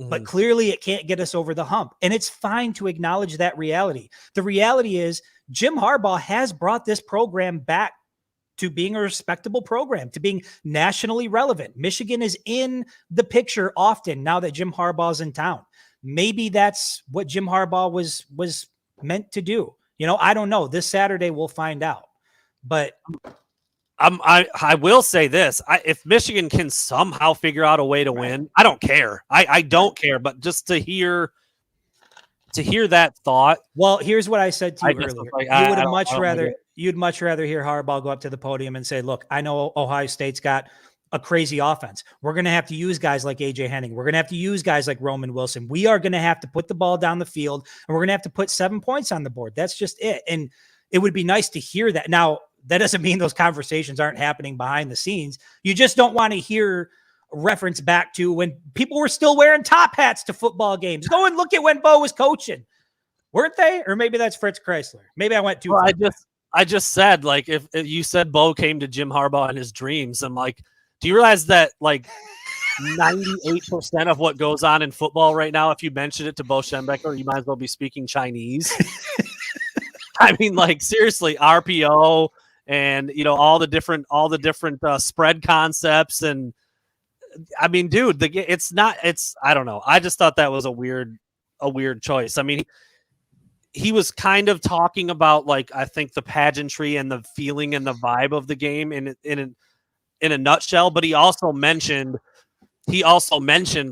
But clearly it can't get us over the hump. And it's fine to acknowledge that reality. The reality is Jim Harbaugh has brought this program back to being a respectable program, to being nationally relevant. Michigan is in the picture often now that Jim Harbaugh's in town. Maybe that's what Jim Harbaugh was meant to do. I don't know. This Saturday we'll find out. But I will say this. If Michigan can somehow figure out a way to win, I don't care. I don't care. But just to hear that thought. Well, here's what I said to you earlier. You'd much rather hear Harbaugh go up to the podium and say, look, I know Ohio State's got a crazy offense. We're going to have to use guys like AJ Henning. We're going to have to use guys like Roman Wilson. We are going to have to put the ball down the field, and we're going to have to put 7 points on the board. That's just it. And it would be nice to hear that. Now, that doesn't mean those conversations aren't happening behind the scenes. You just don't want to hear reference back to when people were still wearing top hats to football games. Go and look at when Bo was coaching. Weren't they? Or maybe that's Fritz Chrysler. Maybe I went too far. I just said, like, if you said Bo came to Jim Harbaugh in his dreams, I'm like, do you realize that, like, 98% of what goes on in football right now, if you mention it to Bo Schembechler, you might as well be speaking Chinese. I mean, like, seriously, RPO and, all the different spread concepts. And I mean, dude, I don't know. I just thought that was a weird choice. I mean, he was kind of talking about, like, I think the pageantry and the feeling and the vibe of the game in a nutshell, but he also mentioned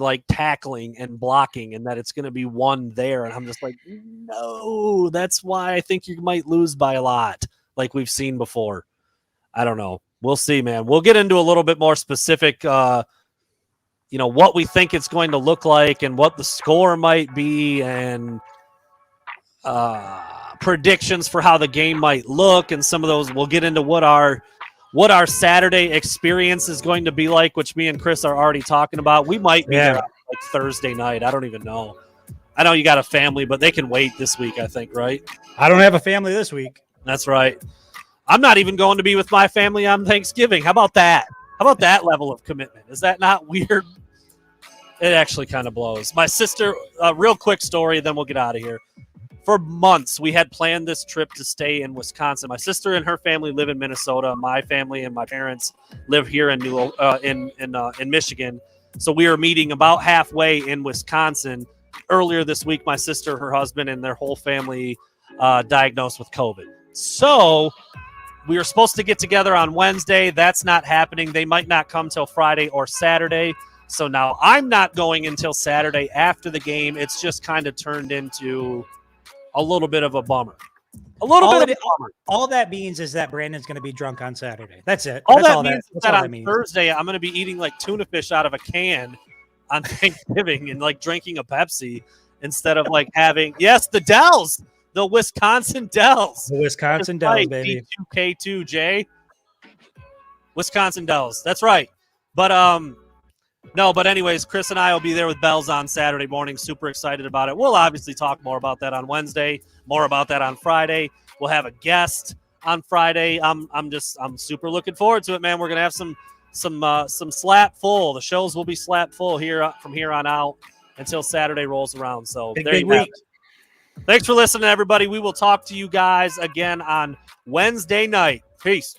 like tackling and blocking and that it's going to be won there. And I'm just like, no, that's why I think you might lose by a lot, like we've seen before. I don't know. We'll see, man. We'll get into a little bit more specific, what we think it's going to look like and what the score might be and predictions for how the game might look. And some of those, we'll get into what our Saturday experience is going to be like, which me and Chris are already talking about. We might be there like Thursday night. I don't even know. I know you got a family, but they can wait this week, I think, right? I don't have a family this week. That's right. I'm not even going to be with my family on Thanksgiving. How about that? How about that level of commitment? Is that not weird? It actually kind of blows. My sister, real quick story, then we'll get out of here. For months, we had planned this trip to stay in Wisconsin. My sister and her family live in Minnesota. My family and my parents live here in Michigan. So we were meeting about halfway in Wisconsin. Earlier this week, my sister, her husband, and their whole family diagnosed with COVID. So we were supposed to get together on Wednesday. That's not happening. They might not come till Friday or Saturday. So now I'm not going until Saturday after the game. It's just kind of turned into a little bit of a bummer. All that means is that Brandon's going to be drunk on Saturday. That's it. All that means is that on Thursday, I'm going to be eating like tuna fish out of a can on Thanksgiving and like drinking a Pepsi instead of like having, the Dells, the Wisconsin Dells. The Wisconsin Dells, baby. D2K2J. Wisconsin Dells. That's right. But, no, but anyways, Chris and I will be there with Bells on Saturday morning. Super excited about it. We'll obviously talk more about that on Wednesday, more about that on Friday. We'll have a guest on Friday. I'm super looking forward to it, man. We're gonna have some slap full. The shows will be slap full here from here on out until Saturday rolls around. So there you go. Thanks for listening, everybody. We will talk to you guys again on Wednesday night. Peace.